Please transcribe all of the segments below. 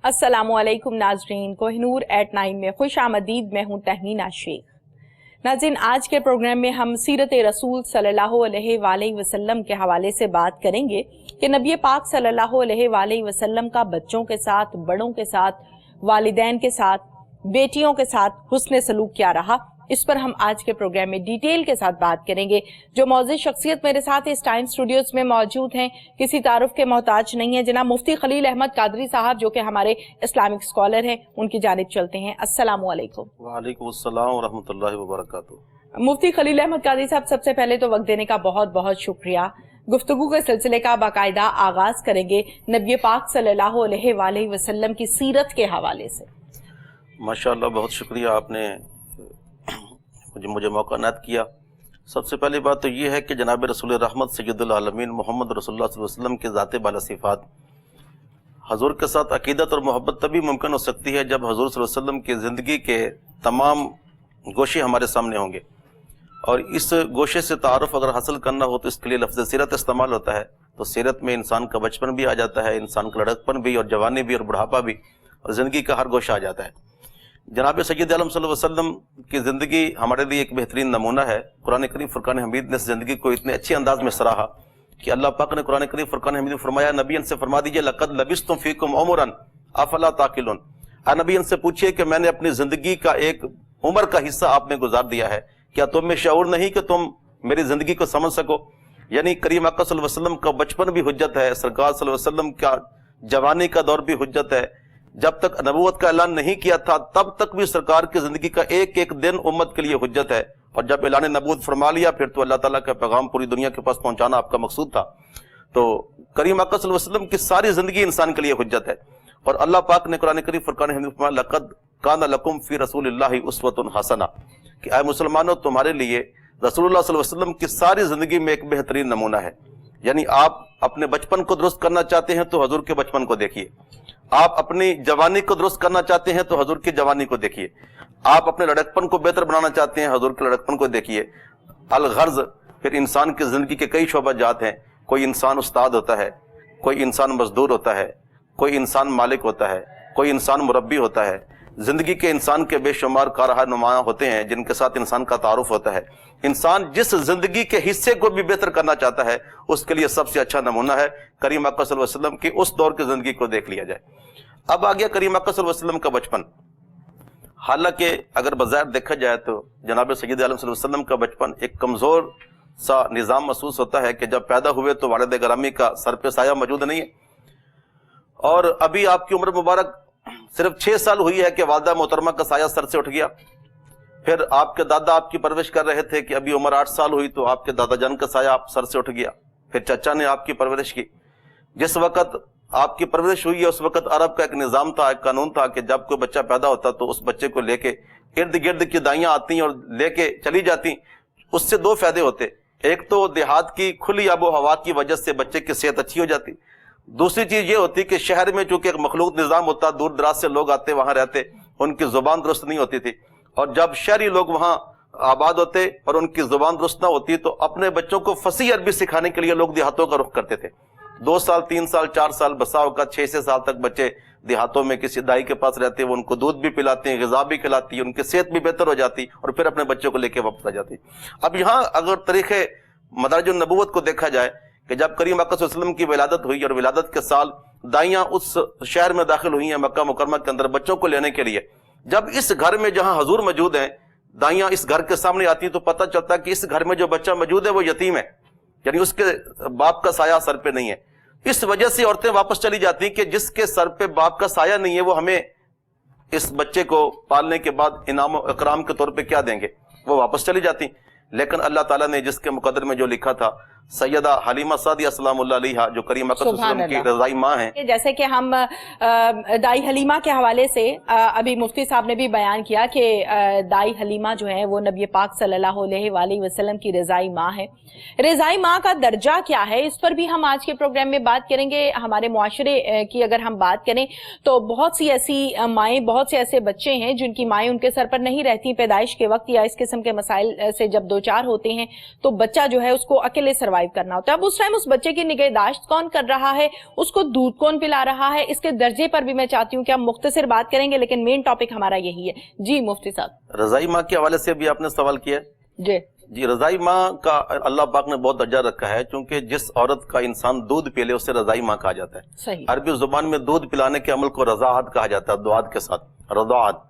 अस्सलामुअलैकुम नाजरीन, कोहिनूर एट 9 में खुश आमदीद। मैं हूँ तहमीना शेख। नाज़रीन, आज के प्रोग्राम में हम सीरत रसूल सल्लल्लाहु अलैहि वसल्लम के हवाले से बात करेंगे कि नबी पाक सल्लल्लाहु अलैहि वसल्लम का बच्चों के साथ, बड़ों के साथ, वालिदैन के साथ, बेटियों के साथ हुस्न सलूक क्या रहा, इस पर हम आज के प्रोग्राम में डिटेल के साथ बात करेंगे। जो मौजूद शख्सियत मेरे साथ इस टाइम स्टूडियोज में मौजूद हैं, किसी तारुफ के मोहताज नहीं है, जनाब मुफ्ती खलील अहमद कादरी साहब, जो कि हमारे इस्लामिक स्कॉलर हैं, उनकी जानिब चलते हैं। अस्सलामु अलैकुम। वालेकुम अस्सलाम व रहमतुल्लाहि व बरकातुहू। मुफ्ती खलील अहमद कादरी साहब, सबसे पहले तो वक्त देने का बहुत बहुत शुक्रिया। गुफ्तगू के सिलसिले का बाकायदा आगाज करेंगे नबी पाक सल्लल्लाहु अलैहि वसल्लम की सीरत के हवाले से। माशाअल्लाह, बहुत शुक्रिया, आपने मुझे मौका इनायत किया। सबसे पहली बात तो ये है कि जनाब रसूल रहमत सय्यदुल आलमीन मोहम्मद रसूलुल्लाह सल्लल्लाहु अलैहि वसल्लम के ज़ाते बाला सिफ़ात, हजूर के साथ अकीदत और मोहब्बत तभी मुमकिन हो सकती है जब हजूर सल्लल्लाहु अलैहि वसल्लम की ज़िंदगी के तमाम गोशे हमारे सामने होंगे। और इस गोशे से तारुफ अगर हासिल करना हो तो इसके लिए लफ्ज़ सीरत इस्तेमाल होता है। तो सीरत में इंसान का बचपन भी आ जाता है, इंसान का लड़कपन भी, और जवानी भी, और बुढ़ापा भी, और ज़िंदगी का हर गोशा आ जाता है। जनाब सय्यद आलम सल्लल्लाहु अलैहि वसल्लम की ज़िंदगी हमारे लिए एक बेहतरीन नमूना है। कुरान करीम फुरकान हमीद ने इस ज़िंदगी को इतने अच्छे अंदाज में सराहा कि अल्लाह पाक ने कुरान करीम फुरकान हमीद में फरमाया, नबी से फरमा दीजिए, लक़द लबिस्तुम फ़ीकुम उमरन अफ़ला ताक़िलून। नबी से पूछिए कि मैंने अपनी ज़िंदगी का एक उम्र का हिस्सा आप में गुजार दिया है, क्या तुम में शऊर नहीं कि तुम मेरी ज़िंदगी को समझ सको। यानी करीम आका सल्लल्लाहु अलैहि वसल्लम का बचपन भी हुज्जत है, सरकार सल्लल्लाहु अलैहि वसल्लम का जवानी का दौर भी हुज्जत है। जब तक नबूवत का ऐलान नहीं किया था तब तक भी सरकार की जिंदगी का एक एक दिन उम्मत के लिए हुज्जत है, और जब ऐलान नबूवत फरमा लिया फिर तो अल्लाह ताला का पैगाम पूरी दुनिया के पास पहुंचाना आपका मकसूद था। तो करीम आका सल्लल्लाहु अलैहि वसल्लम की सारी जिंदगी इंसान के लिए हुज्जत है। और अल्लाह पाक ने कुरान करीम फुरकान हमीद में फरमाया, लक़द काना लकुम फी रसूलिल्लाहि उस्वतुन हसना, कि ऐ मुसलमानों, तुम्हारे लिए रसूलुल्लाह सल्लल्लाहु अलैहि वसल्लम की सारी जिंदगी में एक बेहतरीन नमूना है। यानी आप अपने बचपन को दुरुस्त करना चाहते हैं तो हजूर के बचपन को देखिए, आप अपनी जवानी को दुरुस्त करना चाहते हैं तो हजूर की जवानी को देखिए, आप अपने लड़कपन को बेहतर बनाना चाहते हैं हजूर के लड़कपन को देखिए। अल-गर्ज, फिर इंसान की जिंदगी के कई शोबा जात हैं। कोई इंसान उस्ताद होता है, कोई इंसान मजदूर होता है, कोई इंसान मालिक होता है, कोई इंसान मुरब्बी होता है। जिंदगी के इंसान के बेशुमार कारहा नुमाया होते हैं जिनके साथ इंसान का तारुफ होता है। इंसान जिस जिंदगी के हिस्से को भी बेहतर करना चाहता है उसके लिए सबसे अच्छा नमूना है करीम आका सल्लल्लाहु अलैहि वसल्लम की उस दौर की जिंदगी को देख लिया जाए। अब आ गया करीम आका सल्लल्लाहु अलैहि वसल्लम का बचपन। हालांकि अगर बज़ाहिर देखा जाए तो जनाब सय्यद आलम सल्लल्लाहु अलैहि वसल्लम का बचपन एक कमजोर सा निज़ाम महसूस होता है कि जब पैदा हुए तो वालिद गिरामी का सर पे साया मौजूद नहीं है, और अभी आपकी उम्र मुबारक सिर्फ 6 साल हुई है कि वालिदा मोहतरमा का साया सर से उठ गया। फिर आपके दादा आपकी परवरिश कर रहे थे कि अभी उम्र 8 साल हुई तो आपके दादा जान का साया आप सर से उठ गया। फिर चचा ने आपकी परवरिश की। जिस वक्त आपकी परवरिश हुई है उस वक्त अरब का एक निज़ाम था, एक कानून था कि जब कोई बच्चा पैदा होता तो उस बच्चे को लेके इर्द गिर्द की दाइयां आती और लेके चली जाती। उससे 2 फायदे होते, एक तो देहात की खुली आबो हवा की वजह से बच्चे की सेहत अच्छी हो जाती, दूसरी चीज ये होती कि शहर में चूंकि एक मखलूक निज़ाम होता, दूर दराज से लोग आते वहां रहते, उनकी जुबान दुरुस्त नहीं होती थी, और जब शहरी लोग वहां आबाद होते और उनकी जुबान दुरुस्त ना होती तो अपने बच्चों को फसी अरबी सिखाने के लिए लोग देहातों का रुख करते थे। 2 साल 3 साल 4 साल बसाओ का 6 साल तक बच्चे देहातों में किसी दाई के पास रहते, वो उनको दूध भी पिलाते हैं, ग़िज़ा भी खिलाती है, उनकी सेहत भी बेहतर हो जाती और फिर अपने बच्चों को लेकर वापस आ जाती। अब यहाँ अगर तरीक़े मदारिज नबूवत को देखा जाए कि जब करीम आका सल्लल्लाहु अलैहि वसल्लम की विलादत हुई और विलादत के साल दाइयां उस शहर में दाखिल हुई हैं मक्का मुकरमा के अंदर बच्चों को लेने के लिए, जब इस घर में जहां हजूर मौजूद हैं दाइयां इस घर के सामने आती तो पता चलता है कि इस घर में जो बच्चा मौजूद है वो यतीम है, यानी उसके बाप का साया सर पे नहीं है। इस वजह से औरतें वापस चली जाती कि जिसके सर पे बाप का साया नहीं है वो हमें इस बच्चे को पालने के बाद इनाम इकराम के तौर पे क्या देंगे, वो वापस चली जाती। लेकिन अल्लाह ताला ने जिसके मुकद्दर में जो लिखा था, सैयदा हलीमा सादी अस्सलामुल्लाह अलैहा जो करीम आका सल्लल्लाहु अलैहि वसल्लम की रज़ाई माँ हैं। जैसे कि हम दाई हलीमा के हवाले से अभी मुफ्ती साहब ने भी बयान किया कि दाई हलीमा जो है वो नबी पाक सल्लल्लाहु अलैहि वसल्लम की रज़ाई माँ है। रज़ाई माँ का दर्जा क्या है, इस पर भी हम आज के प्रोग्राम में बात करेंगे। हमारे मुआशरे की अगर हम बात करें तो बहुत सी ऐसी माएँ, बहुत से ऐसे बच्चे हैं जिनकी माएँ उनके सर पर नहीं रहती पैदाइश के वक्त, या इस किस्म के मसाइल से जब दो चार होते हैं तो बच्चा जो है उसको अकेले سروائیو کرنا ہوتا ہے. اب اس ٹائم اس بچے کی نگہداشت کون کر رہا ہے, اس کو دودھ کون پلا رہا ہے, اس کے درجے پر بھی میں چاہتی ہوں کہ ہم مختصر بات کریں گے, لیکن مین ٹاپک ہمارا یہی ہے. جی مفتی صاحب. رضائی ماں کے حوالے سے بھی آپ نے سوال کیا ہے. جی رضائی ماں کا اللہ پاک نے بہت درجہ رکھا ہے, چونکہ جس عورت کا انسان دودھ پی لے اسے رضائی ماں کہا جاتا ہے. صحیح. عربی زبان میں دودھ پلانے کے عمل کو رضاعت کہا جاتا ہے, دعات کے ساتھ رضاعت.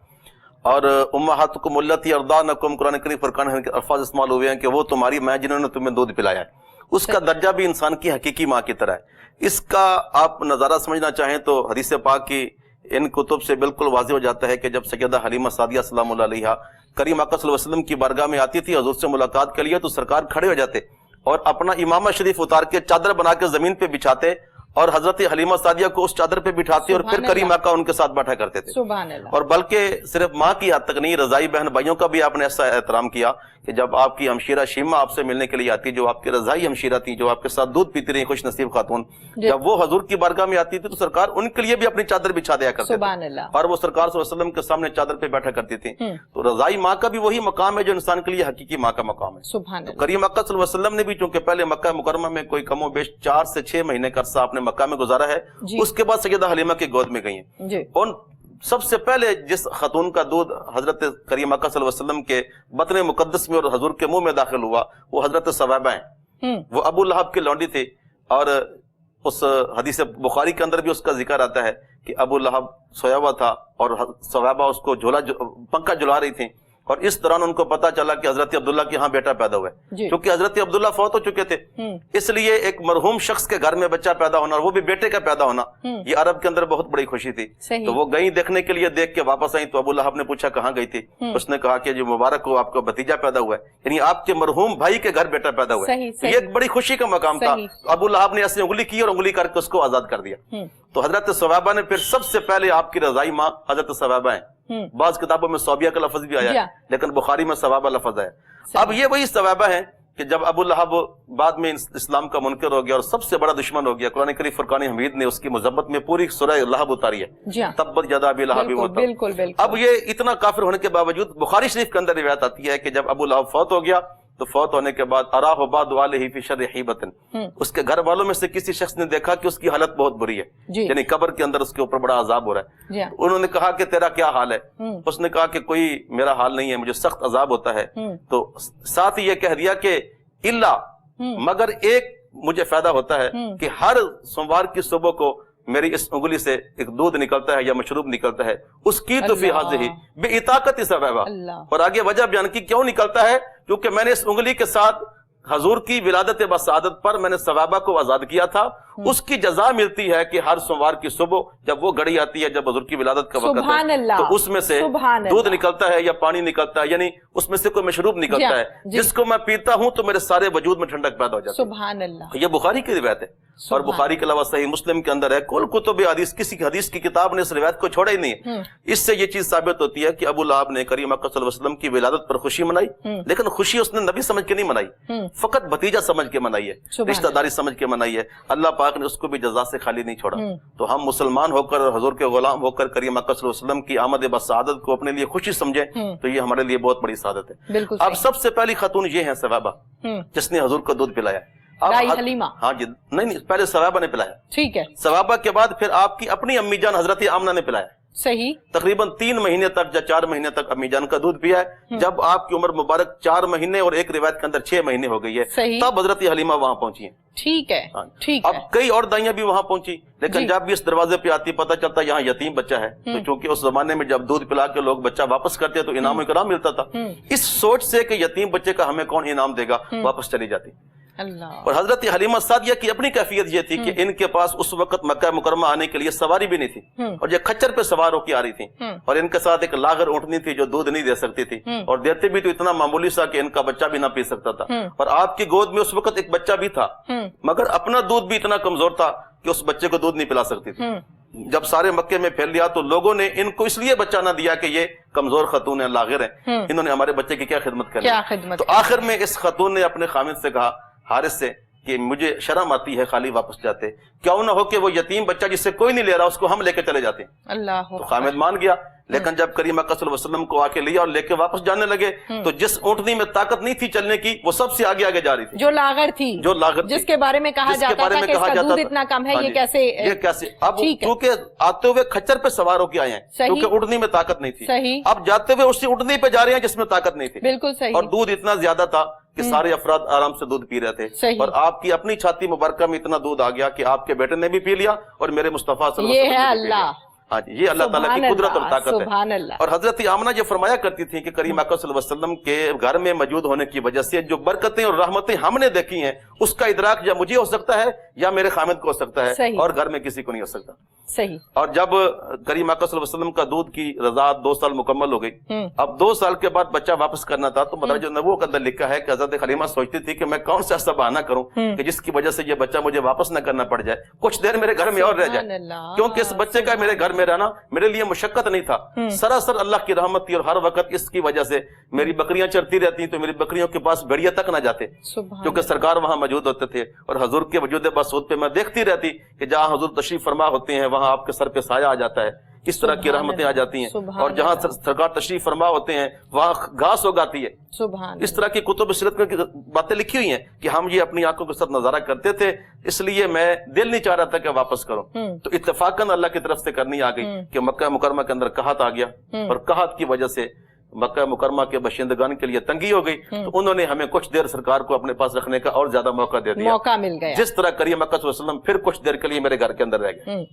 اور امہاتکم اللاتی ارضعنکم, قرآن کریم فرقان کے الفاظ استعمال ہوئے ہیں کہ وہ تمہاری ماں جنہوں نے تمہیں دودھ پلایا ہے. اس کا درجہ بھی انسان کی حقیقی ماں کی طرح ہے. اس کا آپ نظارہ سمجھنا چاہیں تو حدیث پاک کی ان کتب سے بالکل واضح ہو جاتا ہے کہ جب سیدہ حلیمہ سعدیہ سلام اللہ علیہا کریم آقا صلی اللہ علیہ وسلم کی بارگاہ میں آتی تھی حضور سے ملاقات کے لیے, تو سرکار کھڑے ہو جاتے اور اپنا امامہ شریف اتار کے چادر بنا کے زمین پہ بچھاتے اور حضرت حلیمہ سعدیہ کو اس چادر پہ بٹھاتے اور پھر کریم آقا ان کے ساتھ بیٹھا کرتے تھے. سبحان اللہ. اور بلکہ صرف ماں کی حد تک نہیں, رضائی بہن بھائیوں کا بھی آپ نے ایسا احترام کیا کہ جب آپ کی ہمشیرہ شیمہ آپ سے ملنے کے لیے آتی, جو آپ کی رضائی ہمشیرہ تھی, جو آپ کے ساتھ دودھ پیتی رہی خوش نصیب خاتون, جب وہ حضور کی بارگاہ میں آتی تھی تو سرکار ان کے لیے بھی اپنی چادر بچھا دیا کرتے تھے اور وہ سرکار صلی اللہ علیہ وسلم کے سامنے چادر پہ بیٹھا کرتی تھی. تو رضائی ماں کا بھی وہی مقام ہے جو انسان کے لیے حقیقی ماں کا مقام ہے. کریم آقا صلی اللہ علیہ وسلم نے بھی چونکہ پہلے مکہ مکرمہ میں کوئی کم و بیش 4 سے 6 مہینے کا عرصہ آپ نے مکہ میں گزارا ہے, اس کے بعد سیدہ حلیمہ کی گود میں گئی ہیں. ان سب سے پہلے جس خاتون کا دودھ حضرت کریم آقا صلی اللہ علیہ وسلم کے بطن مقدس میں اور حضور کے منہ میں داخل ہوا وہ حضرت ثویبہ ہیں. وہ ابو لہب کی لونڈی تھی, اور اس حدیث بخاری کے اندر بھی اس کا ذکر آتا ہے کہ ابو لہب سویا ہوا تھا اور ثویبہ اس کو پنکھا جھلا رہی تھی, اور اس دوران ان کو پتا چلا کہ حضرت عبداللہ کے ہاں بیٹا پیدا ہوا ہے. کیونکہ حضرت عبداللہ فوت ہو چکے تھے, اس لیے ایک مرحوم شخص کے گھر میں بچہ پیدا ہونا اور وہ بھی بیٹے کا پیدا ہونا, یہ عرب کے اندر بہت بڑی خوشی تھی. تو وہ گئی دیکھنے کے لیے, دیکھ کے واپس آئی تو ابو لہب نے پوچھا کہاں گئی تھی. اس نے کہا کہ جو مبارک ہو آپ کا بھتیجا پیدا ہوا ہے, یعنی آپ کے مرحوم بھائی کے گھر بیٹا پیدا ہوا ہے. یہ ایک بڑی خوشی کا مقام تھا. ابو لہب نے ایسے انگلی کی اور انگلی کر کے اس کو آزاد کر دیا. تو حضرت ثویبہ نے پھر سب سے پہلے آپ کی رضائی ماں حضرت ثویبہ ہیں. بعض کتابوں میں صوبیہ کا لفظ بھی آیا, لیکن بخاری میں ثویبہ لفظ ہے. اب یہ وہی ثویبہ ہیں کہ جب ابو لہب بعد میں اسلام کا منکر ہو گیا اور سب سے بڑا دشمن ہو گیا, قرآن کریم فرقان حمید نے اس کی مذمت میں پوری سورہ لہب اتاری ہے, تبت یدا ابی لہب وتب. اب یہ اتنا کافر ہونے کے باوجود بخاری شریف کے اندر روایت آتی ہے کہ جب ابو لہب فوت ہو گیا تو فوت ہونے کے بعد اراہ بعض آلہ فی شر حیبۃ, اس کے گھر والوں میں سے کسی شخص نے دیکھا کہ اس کی حالت بہت بری ہے, یعنی قبر کے اندر اس کے اوپر بڑا عذاب ہو رہا ہے. انہوں نے کہا کہ تیرا کیا حال ہے؟ اس نے کہا کہ کوئی میرا حال نہیں ہے, مجھے سخت عذاب ہوتا ہے. تو ساتھ ہی یہ کہہ دیا کہ الا, مگر ایک مجھے فائدہ ہوتا ہے کہ ہر سوموار کی صبح کو میری اس انگلی سے ایک دودھ نکلتا ہے یا مشروب نکلتا ہے, اس کی تو فی حاضہ بے اطاقت ثویبہ. اور آگے وجہ بیان کی کیوں نکلتا ہے, کیونکہ میں نے اس انگلی کے ساتھ حضور کی ولادت بسعادت پر میں نے ثویبہ کو آزاد کیا تھا. اس کی جزا ملتی ہے کہ ہر سوموار کی صبح جب وہ گھڑی آتی ہے جب حضور کی ولادت کا وقت ہے, تو اس میں سے دودھ نکلتا ہے یا پانی نکلتا ہے, یعنی اس میں سے کوئی مشروب نکلتا ہے جس کو میں پیتا ہوں تو میرے سارے وجود میں ٹھنڈک پیدا ہو جاتی ہے. سبحان اللہ. یہ بخاری کی روایت ہے, اور بخاری کے علاوہ صحیح مسلم کے اندر ہے. کل کتب حدیث, کسی حدیث کی کتاب نے اس روایت کو چھوڑا ہی نہیں ہے. اس سے یہ چیز ثابت ہوتی ہے کہ ابو لہب نے کریم آقا صلی اللہ علیہ وسلم کی ولادت پر خوشی منائی, لیکن خوشی اس نے نبی سمجھ کے نہیں منائی, فقط بھتیجا سمجھ کے منائی ہے, رشتہ داری سمجھ کے منائی ہے. اللہ پاک نے اس کو بھی جزا سے خالی نہیں چھوڑا. تو ہم مسلمان ہو کر حضور کے غلام ہو کر کریم آقا صلی اللہ علیہ وسلم کی آمد بسعادت کو اپنے لیے خوشی سمجھیں تو یہ ہمارے لیے بہت بڑی سعادت ہے. اب سب سے پہلی خاتون یہ ہیں ثویبہ, جس نے حضور کو دودھ پلایا. حلیمہ, ہاں جی, نہیں پہلے ثویبہ نے پلایا. ٹھیک ہے. ثویبہ کے بعد پھر آپ کی اپنی امی جان حضرت آمنہ نے پلایا. صحیح. تقریباً 3 مہینے تک یا 4 مہینے تک امی جان کا دودھ پیا ہے. جب آپ کی عمر مبارک 4 مہینے اور ایک روایت کے اندر 6 مہینے ہو گئی ہے, تب حضرت حلیمہ وہاں پہنچی ہیں. ٹھیک ہے, ٹھیک ہے. اب کئی اور دائیاں بھی وہاں پہنچی, لیکن جب بھی اس دروازے پہ آتی پتہ چلتا یہاں یتیم بچہ ہے. تو چونکہ اس زمانے میں جب دودھ پلا کے لوگ بچہ واپس کرتے تو انعام و اکرام ملتا تھا, اس سوچ سے کہ یتیم بچے کا ہمیں کون انعام دے گا, واپس چلی جاتی. اور حضرت حلیمہ سعدیہ کی اپنی کیفیت یہ تھی کہ ان کے پاس اس وقت مکہ مکرمہ آنے کے لیے سواری بھی نہیں تھی, اور یہ کھچر پہ سوار ہو کے آ رہی تھی, اور ان کے ساتھ ایک لاغر اونٹنی تھی جو دودھ نہیں دے سکتی تھی, اور دیتے بھی تو اتنا معمولی سا کہ ان کا بچہ بھی نہ پی سکتا تھا. اور آپ کی گود میں اس وقت ایک بچہ بھی تھا, مگر اپنا دودھ بھی اتنا کمزور تھا کہ اس بچے کو دودھ نہیں پلا سکتی تھی. جب سارے مکے میں پھیل لیا تو لوگوں نے ان کو اس لیے بچہ نہ دیا کہ یہ کمزور خاتون ہیں, لاغر ہیں, انہوں نے ہمارے بچے کی کیا خدمت کرنی. تو آخر میں اس خاتون نے اپنے خامد سے کہا, حارث سے, کہ مجھے شرم آتی ہے خالی واپس جاتے، کیوں نہ ہو کہ وہ یتیم بچہ جس سے کوئی نہیں لے رہا اس کو ہم لے کے چلے جاتے ہیں۔ اللہ تو خامد مان گیا، لیکن جب کریم اکرم صلی اللہ علیہ وسلم کو آ کے لیا اور لے کے واپس جانے لگے تو جس اونٹنی میں طاقت نہیں تھی چلنے کی وہ سب سے آگے آگے جا رہی تھی، جو لاغر تھی، جس کے بارے میں کہا جاتا تھا کہ اس کا دودھ اتنا کم ہے، یہ کیسے اب کیونکہ آتے ہوئے کھچر پہ سوار ہو کے آئے ہیں کیونکہ اونٹنی میں طاقت نہیں تھی، اب جاتے ہوئے اسی اونٹنی پہ جا رہے ہیں جس میں طاقت نہیں تھی، بالکل صحیح، اور دودھ اتنا زیادہ تھا کہ سارے افراد آرام سے دودھ پی رہے تھے، اور آپ کی اپنی چھاتی مبارکہ میں اتنا دودھ آ گیا کہ آپ کے بیٹے نے بھی پی لیا اور میرے مصطفیٰ صلی اللہ علیہ وسلم نے بھی پی لیا۔ ہاں جی، یہ اللہ تعالیٰ کی قدرت اور طاقت ہے۔ اور حضرت آمنہ یہ فرمایا کرتی تھی کہ کریم اکرم صلی اللہ علیہ وسلم کے گھر میں موجود ہونے کی وجہ سے جو برکتیں اور رحمتیں ہم نے دیکھی ہیں اس کا ادراک یا مجھے ہو سکتا ہے یا میرے خامد کو ہو سکتا ہے، اور گھر میں کسی کو نہیں ہو سکتا۔ صحیح۔ اور جب کریم اکرم صلی اللہ علیہ وسلم کا دودھ کی رضاعت 2 سال مکمل ہو گئی، اب 2 سال کے بعد بچہ واپس کرنا تھا، تو مدارج النبوہ کے اندر لکھا ہے کہ حضرت خلیمہ سوچتی تھی کہ میں کون سا ایسا بہانہ کروں کہ جس کی وجہ سے یہ بچہ مجھے واپس نہ کرنا پڑ جائے، کچھ دیر میرے گھر میں اور رہ جائے، کیونکہ اس بچے کا میرے گھر میں رہنا میرے لیے مشقت نہیں تھا، سراسر اللہ کی رحمت تھی، اور ہر وقت اس کی وجہ سے میری بکریاں چرتی رہتی تو میری بکریوں کے پاس بھیڑیا تک نہ جاتے، کیونکہ سرکار وہاں موجود ہوتے تھے، اور حضور کے وجود بسعود پہ میں دیکھتی رہتی کہ جہاں حضور تشریف فرما ہوتے ہیں وہاں آپ کے سر پہ سایہ آ جاتا ہے، اس طرح کی رحمتیں آ جاتی ہیں، اور جہاں سرکار تشریف فرما ہوتے ہیں وہاں گھاس اگاتی ہے۔ اس طرح کی کتب سیرت میں باتیں لکھی ہوئی ہیں کہ ہم یہ اپنی آنکھوں کے ساتھ نظارہ کرتے تھے، اس لیے میں دل نہیں چاہ رہا تھا کہ واپس کروں، تو اتفاقاً اللہ کی طرف سے کرنی آ گئی کہ مکہ مکرمہ کے اندر قحط آ گیا، اور قحط کی وجہ سے مکہ مکرمہ کے باشندگان کے لیے تنگی ہو گئی، تو انہوں نے ہمیں کچھ دیر سرکار کو اپنے پاس رکھنے کا اور زیادہ موقع دے دیا، موقع مل گیا، جس طرح کریم اکرم صلی اللہ علیہ وسلم پھر کچھ دیر کے لیے میرے گھر کے اندر رہ گئے۔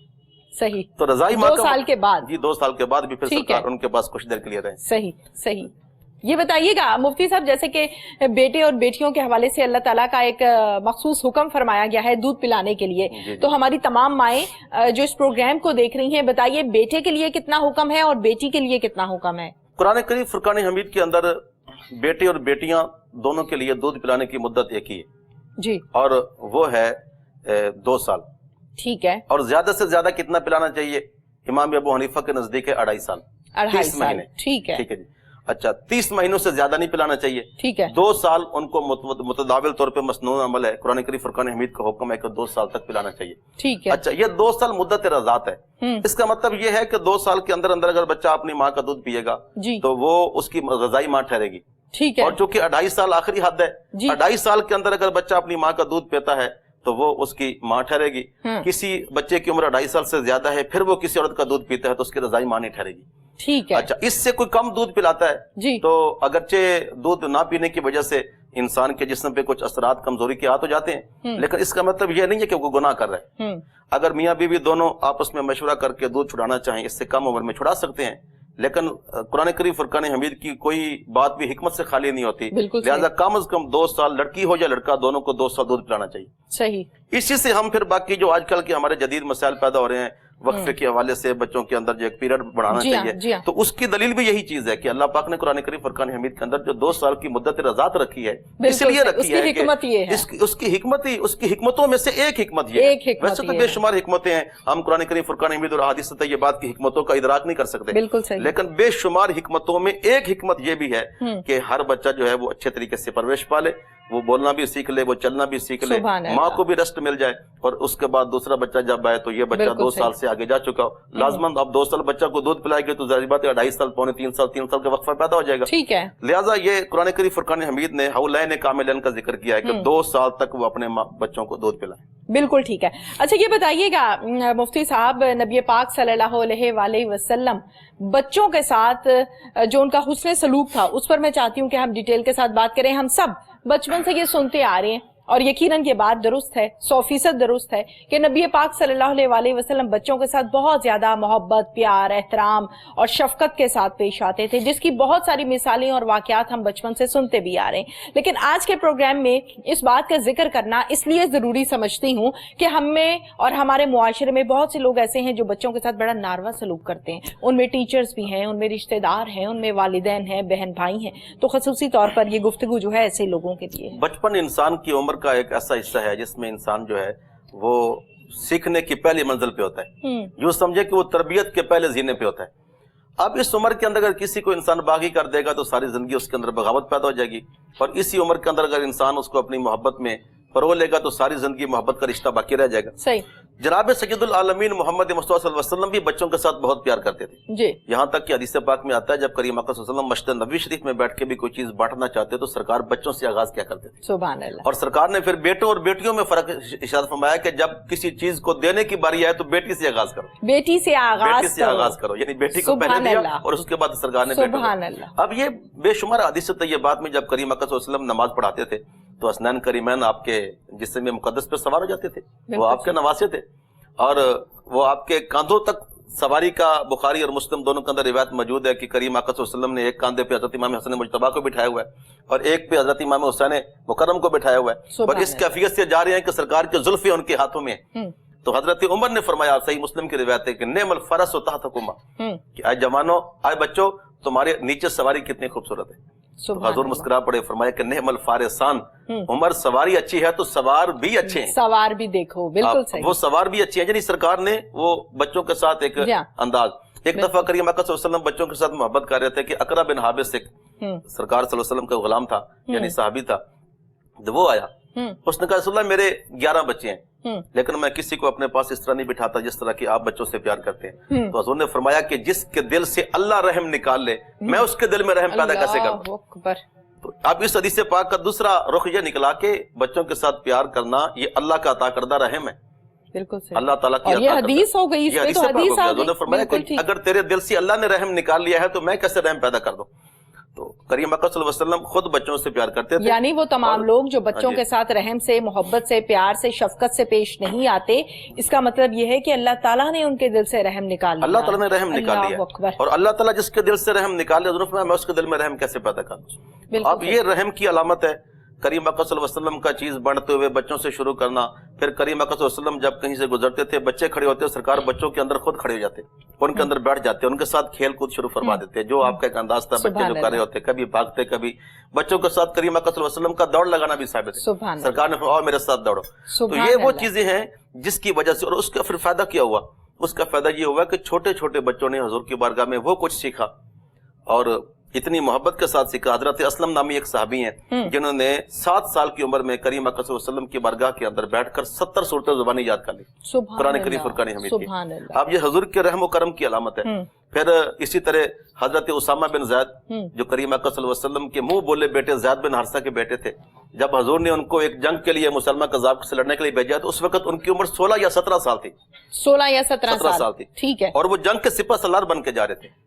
صحیح۔ تو رضائی ماں 2 سال کے بعد، جی 2 سال کے بعد بھی پھر سرکار ان کے پاس کچھ دیر کے لیے رہے۔ صحیح صحیح۔ یہ بتائیے گا مفتی صاحب، جیسے کہ بیٹے اور بیٹیوں کے حوالے سے اللہ تعالیٰ کا ایک مخصوص حکم فرمایا گیا ہے دودھ پلانے کے لیے، تو ہماری تمام مائیں جو اس پروگرام کو دیکھ رہی ہیں، بتائیے بیٹے کے لیے کتنا حکم ہے اور بیٹی کے لیے کتنا حکم ہے؟ قرآن کریم فرقان حمید کے اندر بیٹے اور بیٹیاں دونوں کے لیے دودھ پلانے کی مدت ایک ہی ہے جی، اور وہ ہے 2 سال۔ ٹھیک ہے۔ اور زیادہ سے زیادہ کتنا پلانا چاہیے؟ امام ابو حنیفہ کے نزدیک ہے 2.5 سال، 30 مہینے۔ ٹھیک ہے جی۔ اچھا 30 مہینوں سے زیادہ نہیں پلانا چاہیے، ٹھیک ہے۔ 2 سال ان کو متداول طور پہ مسنون عمل ہے، قرآن کریم فرقان حمید کا حکم ہے کہ 2 سال تک پلانا چاہیے، ٹھیک ہے۔ اچھا یہ 2 سال مدت رضاعت ہے، اس کا مطلب یہ ہے کہ 2 سال کے اندر اندر اگر بچہ اپنی ماں کا دودھ پیے گا تو وہ اس کی غذائی ماں ٹھہرے گی، ٹھیک ہے۔ اور چونکہ 2.5 سال آخری حد ہے، 2.5 سال کے اندر اگر بچہ اپنی ماں کا دودھ پیتا ہے تو وہ اس کی ماں ٹھہرے گی۔ کسی بچے کی عمر 2.5 سال سے زیادہ ہے پھر وہ کسی عورت کا دودھ پیتا ہے تو اس کی رضائی ماں نہیں ٹھہرے گی، ٹھیک ہے۔ اچھا اس سے کوئی کم دودھ پلاتا ہے تو اگرچہ دودھ نہ پینے کی وجہ سے انسان کے جسم پہ کچھ اثرات کمزوری کے آ تو جاتے ہیں، لیکن اس کا مطلب یہ نہیں ہے کہ وہ گناہ کر رہے ہیں۔ اگر میاں بیوی دونوں آپس میں مشورہ کر کے دودھ چھڑانا چاہیں اس سے کم عمر میں چھڑا سکتے ہیں، لیکن قرآن کریم فرقان حمید کی کوئی بات بھی حکمت سے خالی نہیں ہوتی، لہذا کم از کم 2 سال لڑکی ہو یا لڑکا دونوں کو 2 سال دودھ پلانا چاہیے، صحیح۔ اسی سے ہم پھر باقی جو آج کل کے ہمارے جدید مسائل پیدا ہو رہے ہیں وقفے کے حوالے سے بچوں کے اندر جو ایک پیریڈ بڑھانا چاہیے، تو اس کی دلیل بھی یہی چیز ہے کہ اللہ پاک نے قرآن کریم فرقان حمید کے اندر جو 2 سال کی مدت رضاعت رکھی ہے، اس لیے رکھی ہے کہ اس کی حکمتوں میں سے ایک حکمت یہ ہے، ویسے تو بے شمار حکمتیں ہیں، ہم قرآن کریم فرقان حمید اور احادیث طیبات کی حکمتوں کا ادراک نہیں کر سکتے، لیکن بے شمار حکمتوں میں ایک حکمت یہ بھی ہے کہ ہر بچہ جو ہے وہ اچھے طریقے سے پرورش پالے، وہ بولنا بھی سیکھ لے، وہ چلنا بھی سیکھ لے، ماں کو بھی ریسٹ مل جائے، اور اس کے بعد دوسرا بچہ جب آئے تو یہ بچہ 2 سال سے آگے جا چکا ہو، لازماً اب 2 سال بچہ کو دودھ پلائے گے تو ظاہر بات ہے 2.5 سال پونے 3 سال کا وقفہ پیدا ہو جائے گا، ٹھیک ہے۔ لہٰذا یہ قرآن کریم فرقان حمید نے حولین کاملین کا ذکر کیا ہے کہ 2 سال تک وہ اپنے بچوں کو دودھ پلائیں۔ بالکل ٹھیک ہے۔ اچھا یہ بتائیے گا مفتی صاحب، نبی پاک صلی اللہ علیہ وآلہ وسلم بچوں کے ساتھ جو ان کا حسن سلوک تھا اس پر میں چاہتی ہوں کہ ہم ڈیٹیل کے ساتھ بات کریں۔ ہم سب بچپن سے یہ سنتے آ رہے ہیں اور یقیناً یہ بات درست ہے، 100% درست ہے کہ نبی پاک صلی اللہ علیہ وآلہ وسلم بچوں کے ساتھ بہت زیادہ محبت، پیار، احترام اور شفقت کے ساتھ پیش آتے تھے، جس کی بہت ساری مثالیں اور واقعات ہم بچپن سے سنتے بھی آ رہے ہیں۔ لیکن آج کے پروگرام میں اس بات کا ذکر کرنا اس لیے ضروری سمجھتی ہوں کہ ہم میں اور ہمارے معاشرے میں بہت سے لوگ ایسے ہیں جو بچوں کے ساتھ بڑا ناروا سلوک کرتے ہیں، ان میں ٹیچرز بھی ہیں، ان میں رشتہ دار ہیں، ان میں والدین ہیں، بہن بھائی ہیں، تو خصوصی طور پر یہ گفتگو جو ہے ایسے لوگوں کے لیے ہے۔ بچپن انسان کی عمر کا ایک ایسا حصہ ہے جس میں انسان جو ہے وہ سیکھنے کی پہلی منزل پہ ہوتا ہے، یوں سمجھے کہ وہ تربیت کے پہلے زینے پہ ہوتا ہے۔ اب اس عمر کے اندر اگر کسی کو انسان باغی کر دے گا تو ساری زندگی اس کے اندر بغاوت پیدا ہو جائے گی، اور اسی عمر کے اندر اگر انسان اس کو اپنی محبت میں फरो लेगा तो सारी जिंदगी मोहब्बत का रिश्ता बाकी रह जाएगा। सही। जनाब सैयदुल आलमीन मोहम्मद मुस्तफा सल्लल्लाहु अलैहि वसल्लम भी बच्चों के साथ बहुत प्यार करते थे जी। यहाँ तक कि हदीस पाक में आता है जब करीम अकरम सल्लल्लाहु अलैहि वसल्लम मस्जिद नबवी शरीफ में बैठ के भी कोई चीज बांटना चाहते तो सरकार बच्चों से आगाज क्या करते थे। सुभान अल्लाह। और सरकार ने फिर बेटों और बेटियों में फर्क इरशाद फरमाया कि जब किसी चीज को देने की बारी आए तो बेटी से आगाज करो, बेटी से आगाज करो, यानी बेटी को पहले दिया और उसके बाद सरकार ने बेटों को। अब ये बेशुमार हदीस तय्यबात में जब करीम अकरम सल्लल्लाहु अलैहि वसल्लम नमाज पढ़ाते थे तो हसनैन करीमैन आपके जिस्म मुकद्दस पे सवार हो जाते थे, वो आपके नवासे थे और वो आपके कांधों तक सवारी का बुखारी और मुस्लिम दोनों के अंदर रिवायत मौजूद है कि करीम अकरम सल्लल्लाहु अलैहि वसल्लम ने एक कांधे पे हजरत इमाम हसन मुजतबा को बिठाया हुआ है और एक पे हजरत इमाम हुसैन मुकर्रम को बिठाया हुआ है और इस कैफियत से जा रहे हैं कि सरकार के जुल्फे उनके हाथों में। तो हजरत उमर ने फरमाया, सही मुस्लिम की रिवायत है कि नेमल फरस तहतकुमा, कि आए जवानों, आए बच्चों, तुम्हारे नीचे सवारी कितनी खूबसूरत है। तो हजूर मुस्कुरा पड़े, फरमाया कि नेमल फारिसान, उमर सवारी अच्छी है तो सवार भी अच्छे हैं, सवार भी देखो। बिल्कुल सही। वो सवार भी अच्छी है। यानी सरकार ने वो बच्चों के साथ एक अंदाज। एक दफा करीम अकरम सल्लल्लाहु अलैहि वसल्लम बच्चों के साथ मोहब्बत कर रहे थे कि अकरा बिन हाबिस एक सरकार सल्लल्लाहु अलैहि वसल्लम का गुलाम था, यानी सहाबी था। जब वो आया उसने कहा, रसूलुल्लाह मेरे 11 बच्चे हैं लेकिन मैं किसी को अपने पास इस तरह नहीं बिठाता जिस तरह की आप बच्चों से प्यार करते हैं। तो हजूर ने फरमाया कि जिसके दिल से अल्लाह रहम निकाल ले मैं उसके दिल में रहम पैदा कैसे करूं। तो अब इस हदीस पाक का दूसरा रुख ये निकला कि बच्चों के साथ प्यार करना ये अल्लाह का अता करदा रहम है। बिल्कुल सही। अल्लाह ताला की ये हदीस हो गई, इसमें तो हदीस आ गई। फरमाया कि अगर तेरे दिल से अल्लाह ने रहम निकाल लिया है तो मैं कैसे रहम पैदा कर दूं। तो करीम अकरम सल्लल्लाहु अलैहि वसल्लम खुद बच्चों से प्यार करते थे। यानी वो तमाम लोग जो बच्चों के साथ रहम से, मोहब्बत से, प्यार से, शफकत से पेश नहीं आते, इसका मतलब ये है कि अल्लाह ताला ने उनके दिल से रहम निकाल लिया। अल्लाह ताला ने रहम निकाल लिया और अल्लाह ताला जिसके दिल से रहम निकाल लिया मैं उसके दिल में रहम कैसे पैदा करूं। अब ये रहम की अलामत है करीम अकरम सल्लल्लाहु अलैहि वसल्लम का चीज बढ़ते हुए बच्चों से शुरू करना। फिर करीम अकरम सल्लल्लाहु अलैहि वसल्लम जब कहीं से गुजरते थे बच्चे खड़े होते, सरकार बच्चों के अंदर खुद खड़े हो जाते, उनके अंदर बैठ जाते, उनके साथ खेल कूद शुरू फरमा देते, जो आपका एक अंदाज था। बच्चे जो कर रहे होते, कभी भागते, कभी बच्चों के साथ करीम अकरम सल्लल्लाहु अलैहि वसल्लम का दौड़ लगाना भी साबित है। सरकार ने फरमाया मेरे साथ दौड़ो। तो ये वो चीजें हैं जिसकी वजह से, और उसका फिर फायदा क्या हुआ, उसका फायदा ये हुआ कि छोटे छोटे बच्चों ने हुजूर की बारगाह में वो कुछ सीखा और इतनी मोहब्बत के साथ सीखा। हजरत असलम नामी एक सहाबी हैं जिन्होंने 7 साल की उम्र में करीम अकरम सल्लल्लाहु अलैहि वसल्लम की बारगाह के अंदर बैठकर 70 सूरतें ज़ुबानी याद कर ली, कुरान करीम फुरकान हमीद की। अब ये हुजूर के रहम व करम की अलामत है। फिर इसी तरह हजरत उसामा बिन ज़ैद जो करीम अकरम सल्लल्लाहु अलैहि वसल्लम के मुंह बोले बेटे ज़ैद बिन हारिसा के बेटे थे, जब हुजूर ने उनको एक जंग के लिए मुसलमान कज़ाब से लड़ने के लिए भेजा तो उस वक्त उनकी उम्र 16 या 17 साल थी। 16 या 17 साल थी, ठीक है। और वो जंग के सिपा सलार बन के जा रहे थे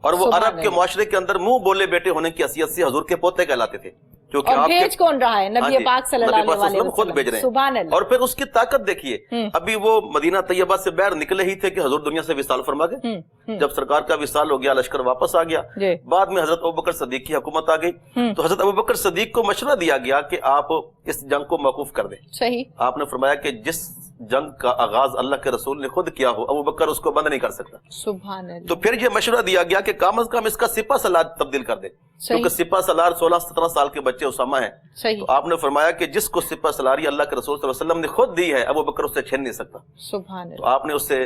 और वो अरब के मुआशरे के अंदर मुंह बोले बेटे होने की हैसियत से हुजूर के पोते कहलाते थे। क्योंकि और भेज कौन रहा है? नबी पाक सल्लल्लाहु अलैहि वसल्लम खुद भेज रहे हैं। और फिर उसकी ताकत देखिए, अभी वो मदीना तैयबा से बाहर निकले ही थे कि हुजूर दुनिया से विसाल फरमा गए। जब सरकार का विसाल हो गया, लश्कर वापस आ गया, बाद में हजरत अबू बकर सदीक की हुकूमत आ गई। तो हजरत अबू बकर सदीक को मशवरा दिया गया कि आप इस जंग को मौकूफ कर दें। सही। आपने फरमाया कि जिस जंग का आगाज अल्लाह के रसूल ने खुद किया हो, अबू बकर उसको बंद नहीं कर सकता। सुभान अल्लाह। तो फिर ये मशवरा दिया गया कि कम से कम इसका सिपा सलार तब्दील कर दे, क्योंकि सिपा सलार 16-17 साल के बच्चे उसामा है। तो आपने फरमाया कि जिसको सिपा सलारी अल्लाह के रसूल सल्लल्लाहु अलैहि वसल्लम ने खुद दी है, अबू बकर उससे छीन नहीं सकता। सुभान तो आपने उससे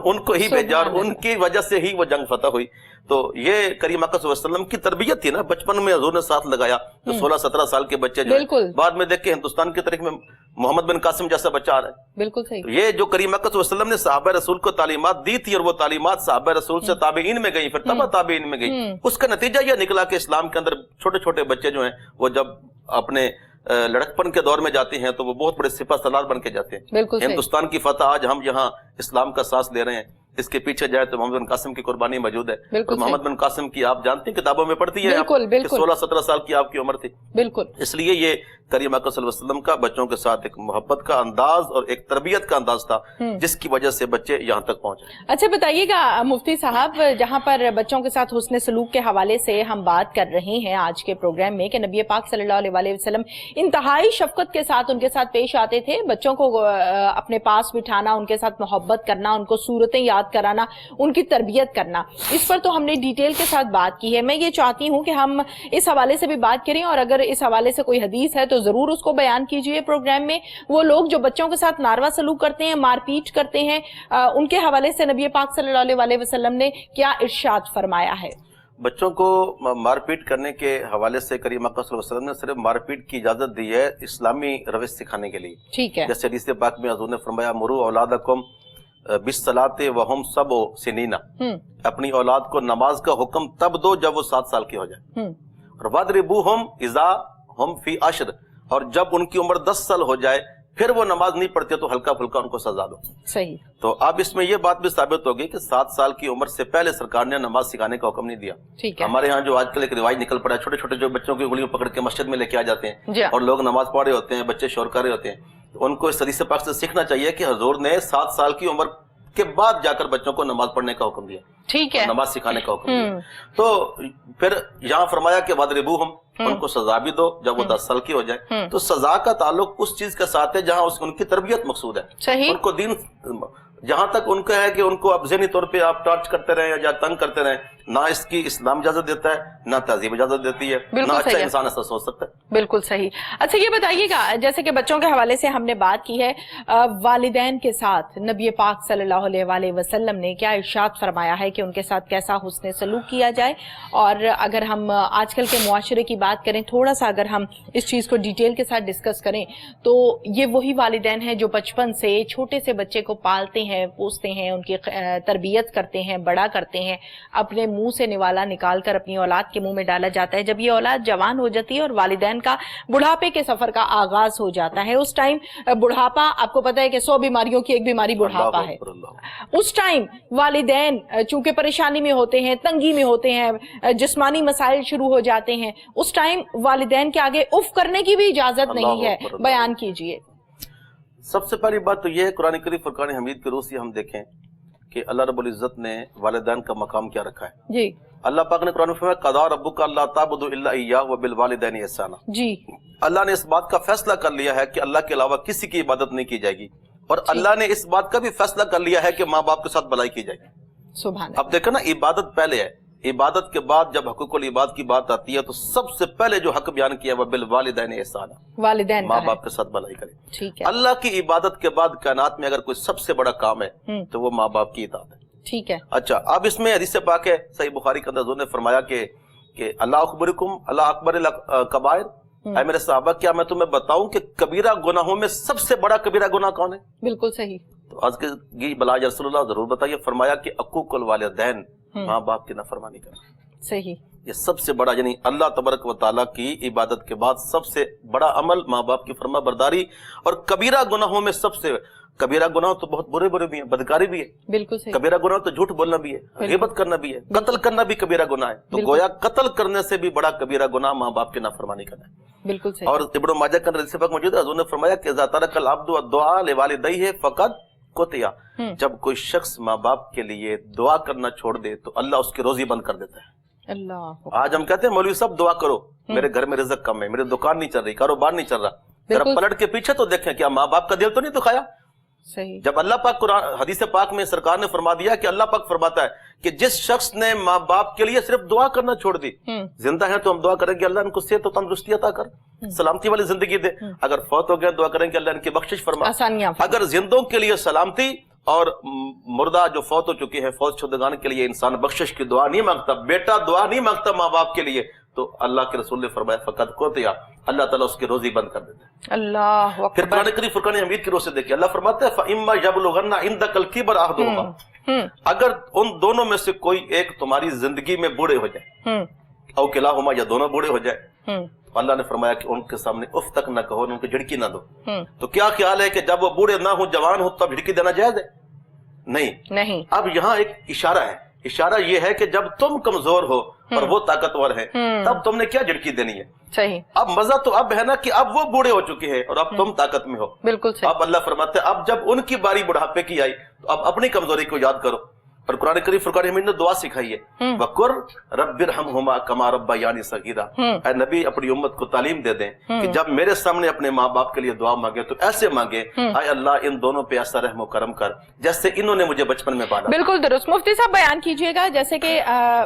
उनको ही भेजा और उनकी वजह से ही वो जंग फतह हुई। तो ये करीम अकरम सल्लल्लाहु अलैहि वसल्लम की तरबियत थी ना, बचपन में हुजूर ने साथ लगाया। तो 16-17 साल के बच्चे जो बाद में देख के हिंदुस्तान की तारीख में मोहम्मद बिन कासिम जैसा बच्चा आ रहा है। बिल्कुल सही। तो ये जो करीम अकरम सल्लल्लाहु अलैहि वसल्लम ने सहाबा रसूल को तालीमात दी थी और वो तालीमात सहाबा रसूल से ताबीईन में गई, फिर तबा ताबीईन में गई, उसका नतीजा ये निकला कि इस्लाम के अंदर छोटे छोटे बच्चे जो हैं वो जब अपने लड़कपन के दौर में जाते हैं तो वो बहुत बड़े सिपा सलार बन के जाते हैं। हिंदुस्तान की फतह आज हम यहाँ इस्लाम का सांस ले रहे हैं, इसके पीछे जाए तो मोहम्मद बिन कासिम की कुर्बानी मौजूद है। और मोहम्मद बिन कासिम की आप जानते हैं किताबों में पढ़ती है, 16-17 साल की आपकी उम्र थी। बिल्कुल। इसलिए ये करीम अकरम सल्लल्लाहु अलैहि वसल्लम का बच्चों के साथ एक मोहब्बत का अंदाज और एक तरबियत का अंदाज था जिसकी वजह से बच्चे यहाँ तक पहुंचे। अच्छा बताइएगा मुफ्ती साहब, जहाँ पर बच्चों के साथ हुस्न सलूक के हवाले से हम बात कर रहे हैं आज के प्रोग्राम में कि नबी पाक सल्लल्लाहु अलैहि वसल्लम इंतहाई शफकत के साथ उनके साथ पेश आते थे। बच्चों को अपने पास बिठाना, उनके साथ मोहब्बत करना, उनको सूरतें याद कराना, उनकी तरबियत करना, इस पर तो हमने डिटेल के साथ बात की है। मैं ये चाहती हूँ कि हम इस हवाले से भी बात करें और अगर इस हवाले से कोई हदीस है तो जरूर उसको बयान कीजिए प्रोग्राम में। वो लोग जो बच्चों के साथ नारवा सलूक करते हैं, मारपीट करते हैं, उनके हवाले से नबी पाक सल्लल्लाहु अलैहि वसल्लम ने क्या इरशाद फरमाया है? بچوں کو مار پیٹ کرنے کے حوالے سے کریم اکرم صلی اللہ علیہ وسلم نے صرف مار پیٹ کی اجازت دی ہے اسلامی روش سکھانے کے لیے. ٹھیک ہے. جیسے حدیث پاک میں حضور نے فرمایا مرو اولادکم بالصلاۃ وہم سبع سنین، اپنی اولاد کو نماز کا حکم تب دو جب وہ 7 سال کی ہو جائے. اور واضربوہم اذا ہم فی عشر، اور جب ان کی عمر 10 سال ہو جائے پھر وہ نماز نہیں پڑھتے تو ہلکا پھلکا ان کو سزا دو. صحیح. تو اب اس میں یہ بات بھی ثابت ہوگی کہ 7 سال کی عمر سے پہلے سرکار نے نماز سکھانے کا حکم نہیں دیا. ٹھیک ہے. ہمارے ہاں جو آج کل ایک رواج نکل پڑا ہے، چھوٹے چھوٹے جو بچوں کی انگلیوں پکڑ کے مسجد میں لے کے آ جاتے ہیں اور لوگ نماز پڑھ رہے ہوتے ہیں، بچے شور کر رہے ہوتے ہیں، تو ان کو اس حدیث پاک سے سیکھنا چاہیے کہ حضور نے 7 سال کی عمر کے بعد جا کر بچوں کو نماز پڑھنے کا حکم دیا. ٹھیک ہے. نماز سکھانے کا حکم دیا. تو پھر یہاں فرمایا کہ واضربوہم، ان کو سزا بھی دو جب وہ 10 سال کی ہو جائے. تو سزا کا تعلق اس چیز کے ساتھ ہے جہاں ان کی تربیت مقصود ہے. صحیح. ان کو دین، جہاں تک ان کا ہے کہ ان کو آپ ذہنی طور پہ آپ ٹارچ کرتے رہیں یا تنگ کرتے رہیں، نہ اس کی اسلام اجازت دیتا ہے، نہ تہذیب اجازت دیتی ہے، نہ اچھا انسان ایسا سوچ سکتا ہے. بالکل صحیح. اچھا یہ بتائیے گا، جیسے کہ بچوں کے حوالے سے ہم نے بات کی ہے، والدین کے ساتھ نبی پاک صلی اللہ علیہ وآلہ وسلم نے کیا ارشاد فرمایا ہے کہ ان کے ساتھ کیسا حسن سلوک کیا جائے؟ اور اگر ہم آج کل کے معاشرے کی بات کریں، تھوڑا سا اگر ہم اس چیز کو ڈیٹیل کے ساتھ ڈسکس کریں تو یہ وہی والدین ہیں جو بچپن سے چھوٹے سے بچے کو پالتے ہیں، پوستے ہیں، ان کی تربیت کرتے ہیں، بڑا کرتے ہیں، اپنے منہ سے نوالا نکال کر اپنی اولاد کے منہ میں ڈالا جاتا ہے. جب یہ اولاد جوان ہو جاتی ہے اور والدین کا بڑھاپے کے سفر کا آغاز ہو جاتا ہے، اس ٹائم بڑھاپا، آپ کو پتہ ہے کہ 100 بیماریوں کی ایک بیماری بڑھاپا ہے. اس ٹائم والدین چونکہ پریشانی میں ہوتے ہیں، تنگی میں ہوتے ہیں، جسمانی مسائل شروع ہو جاتے ہیں، اس ٹائم والدین کے آگے اف کرنے کی بھی اجازت نہیں ہے. بیان کیجئے. سب سے پہلی بات تو یہ ہے، قرآن کریم فرقان حمید کے روح سے ہم دیکھیں کہ اللہ رب العزت نے والدین کا مقام کیا رکھا ہے. جی. اللہ پاک نے قرآن میں فرمایا قضا ربک الا تعبدوا الا ایہ وبالوالدین احسانا. جی. اللہ نے اس بات کا فیصلہ کر لیا ہے کہ اللہ کے علاوہ کسی کی عبادت نہیں کی جائے گی، اور اللہ نے اس بات کا بھی فیصلہ کر لیا ہے کہ ماں باپ کے ساتھ بھلائی کی جائے گی. سبحان اللہ. اب دیکھو نا، عبادت پہلے ہے، عبادت کے بعد جب حقوق العباد کی بات آتی ہے تو سب سے پہلے جو حق بیان کیا ہے وبالوالدین احسانا، والدین ماں باپ کے ساتھ بھلائی کرے. ٹھیک ہے. اللہ کی عبادت کے بعد کائنات میں اگر کوئی سب سے بڑا کام ہے تو وہ ماں باپ کی اطاعت ہے. ٹھیک ہے. اچھا، اب اس میں حدیث پاک ہے صحیح بخاری کے اندر حضور نے فرمایا کہ اللہ اخبرکم اللہ اکبر الکبائر، اے میرے صحابہ کیا میں تمہیں بتاؤں کہ کبیرہ گناہوں میں سب سے بڑا کبیرہ گناہ کون ہے؟ بالکل صحیح. تو عرض کی بلا یا رسول اللہ ضرور بتائیے. فرمایا کہ عقوق الوالدین، ماں باپ کی نافرمانی کرنا. صحیح. یہ سب سے بڑا، یعنی اللہ تبارک و تعالیٰ کی عبادت کے بعد سب سے بڑا عمل ماں باپ کی فرما برداری. اور کبیرہ گناہوں میں سب سے کبیرہ گناہ تو بہت برے برے بھی ہیں، بدکاری بھی ہے. بالکل صحیح. کبیرہ گناہ تو جھوٹ بولنا بھی ہے، غیبت کرنا بھی ہے، قتل کرنا بھی کبیرہ گناہ ہے. تو گویا قتل کرنے سے بھی بڑا کبیرہ گناہ ماں باپ کی نافرمانی کرنا ہے. بالکل صحیح. اور ابن ماجہ کے اندر حدیث پاک موجود ہے، حضور نے فرمایا کہ اذا ترک العبد الدعاء لوالدیہ فقد قطع. جب کوئی شخص ماں باپ کے لیے دعا کرنا چھوڑ دے تو اللہ اس کی روزی بند کر دیتا ہے. اللہ. آج ہم کہتے ہیں مولوی صاحب دعا کرو، میرے گھر میں رزق کم ہے، میری دکان نہیں چل رہی، کاروبار نہیں چل رہا. ذرا پلٹ کے پیچھے تو دیکھیں کیا ماں باپ کا دل تو نہیں دکھایا؟ صحیح. جب اللہ پاک قرآن حدیث پاک میں سرکار نے فرما دیا کہ اللہ پاک فرماتا ہے کہ جس شخص نے ماں باپ کے لیے صرف دعا کرنا چھوڑ دی، زندہ ہیں تو ہم دعا کریں گے اللہ ان کو صحت و تندرستی عطا کر، سلامتی والی زندگی دے. اگر فوت ہو گئے دعا کریں گے اللہ ان کی بخشش فرما. اگر زندوں کے لیے سلامتی اور مردہ جو فوت ہو چکے ہیں، فوت شدگان کے لیے انسان بخشش کی دعا نہیں مانگتا، بیٹا دعا نہیں مانگتا ماں باپ کے لیے، تو اللہ کے رسول نے فرمایا فقط قطع، اللہ تعالیٰ اس کی روزی بند کر دیتے ہیں. اللہ اکبر. پھر قرآن کریم فرقان حمید کی روح سے دیکھیے، اللہ فرماتا ہے فَإِمَّا يَبْلُغَنَّ عِندَكَ الْكِبَرَ أَحَدُهُمَا، اگر ان دونوں میں سے کوئی ایک تمہاری زندگی میں بوڑھے ہو جائے، او کلاہما، یا دونوں بوڑھے ہو جائے، تو اللہ نے فرمایا کہ ان کے سامنے اف تک نہ کہو، ان کو جھڑکی نہ دو. تو کیا خیال ہے کہ جب وہ بوڑھے نہ ہوں، جوان ہوں، تب جھڑکی دینا جائز ہے؟ نہیں. اب یہاں ایک اشارہ ہے، اشارہ یہ ہے کہ جب تم کمزور ہو اور وہ طاقتور ہے تب تم نے کیا جھڑکی دینی ہے؟ صحیح. اب مزہ تو اب ہے نا کہ اب وہ بوڑھے ہو چکے ہیں اور اب تم طاقت میں ہو. بالکل صحیح. اب اللہ فرماتے ہیں اب جب ان کی باری بڑھاپے کی آئی تو اب اپنی کمزوری کو یاد کرو. اور قرآن کریم فرقان حمید نے دعا سکھائی ہے، وَقُرْ رَبِّ ارْحَمْهُمَا كَمَا رَبَّيَانِي صَغِيرًا. اے نبی اپنی امت کو تعلیم دے دیں کہ جب میرے سامنے اپنے ماں باپ کے لیے دعا مانگے تو ایسے مانگے، اے اللہ ان دونوں پہ ایسا رحم و کرم کر جیسے انہوں نے مجھے بچپن میں پالا. بالکل درست. مفتی صاحب بیان کیجئے گا، جیسے کہ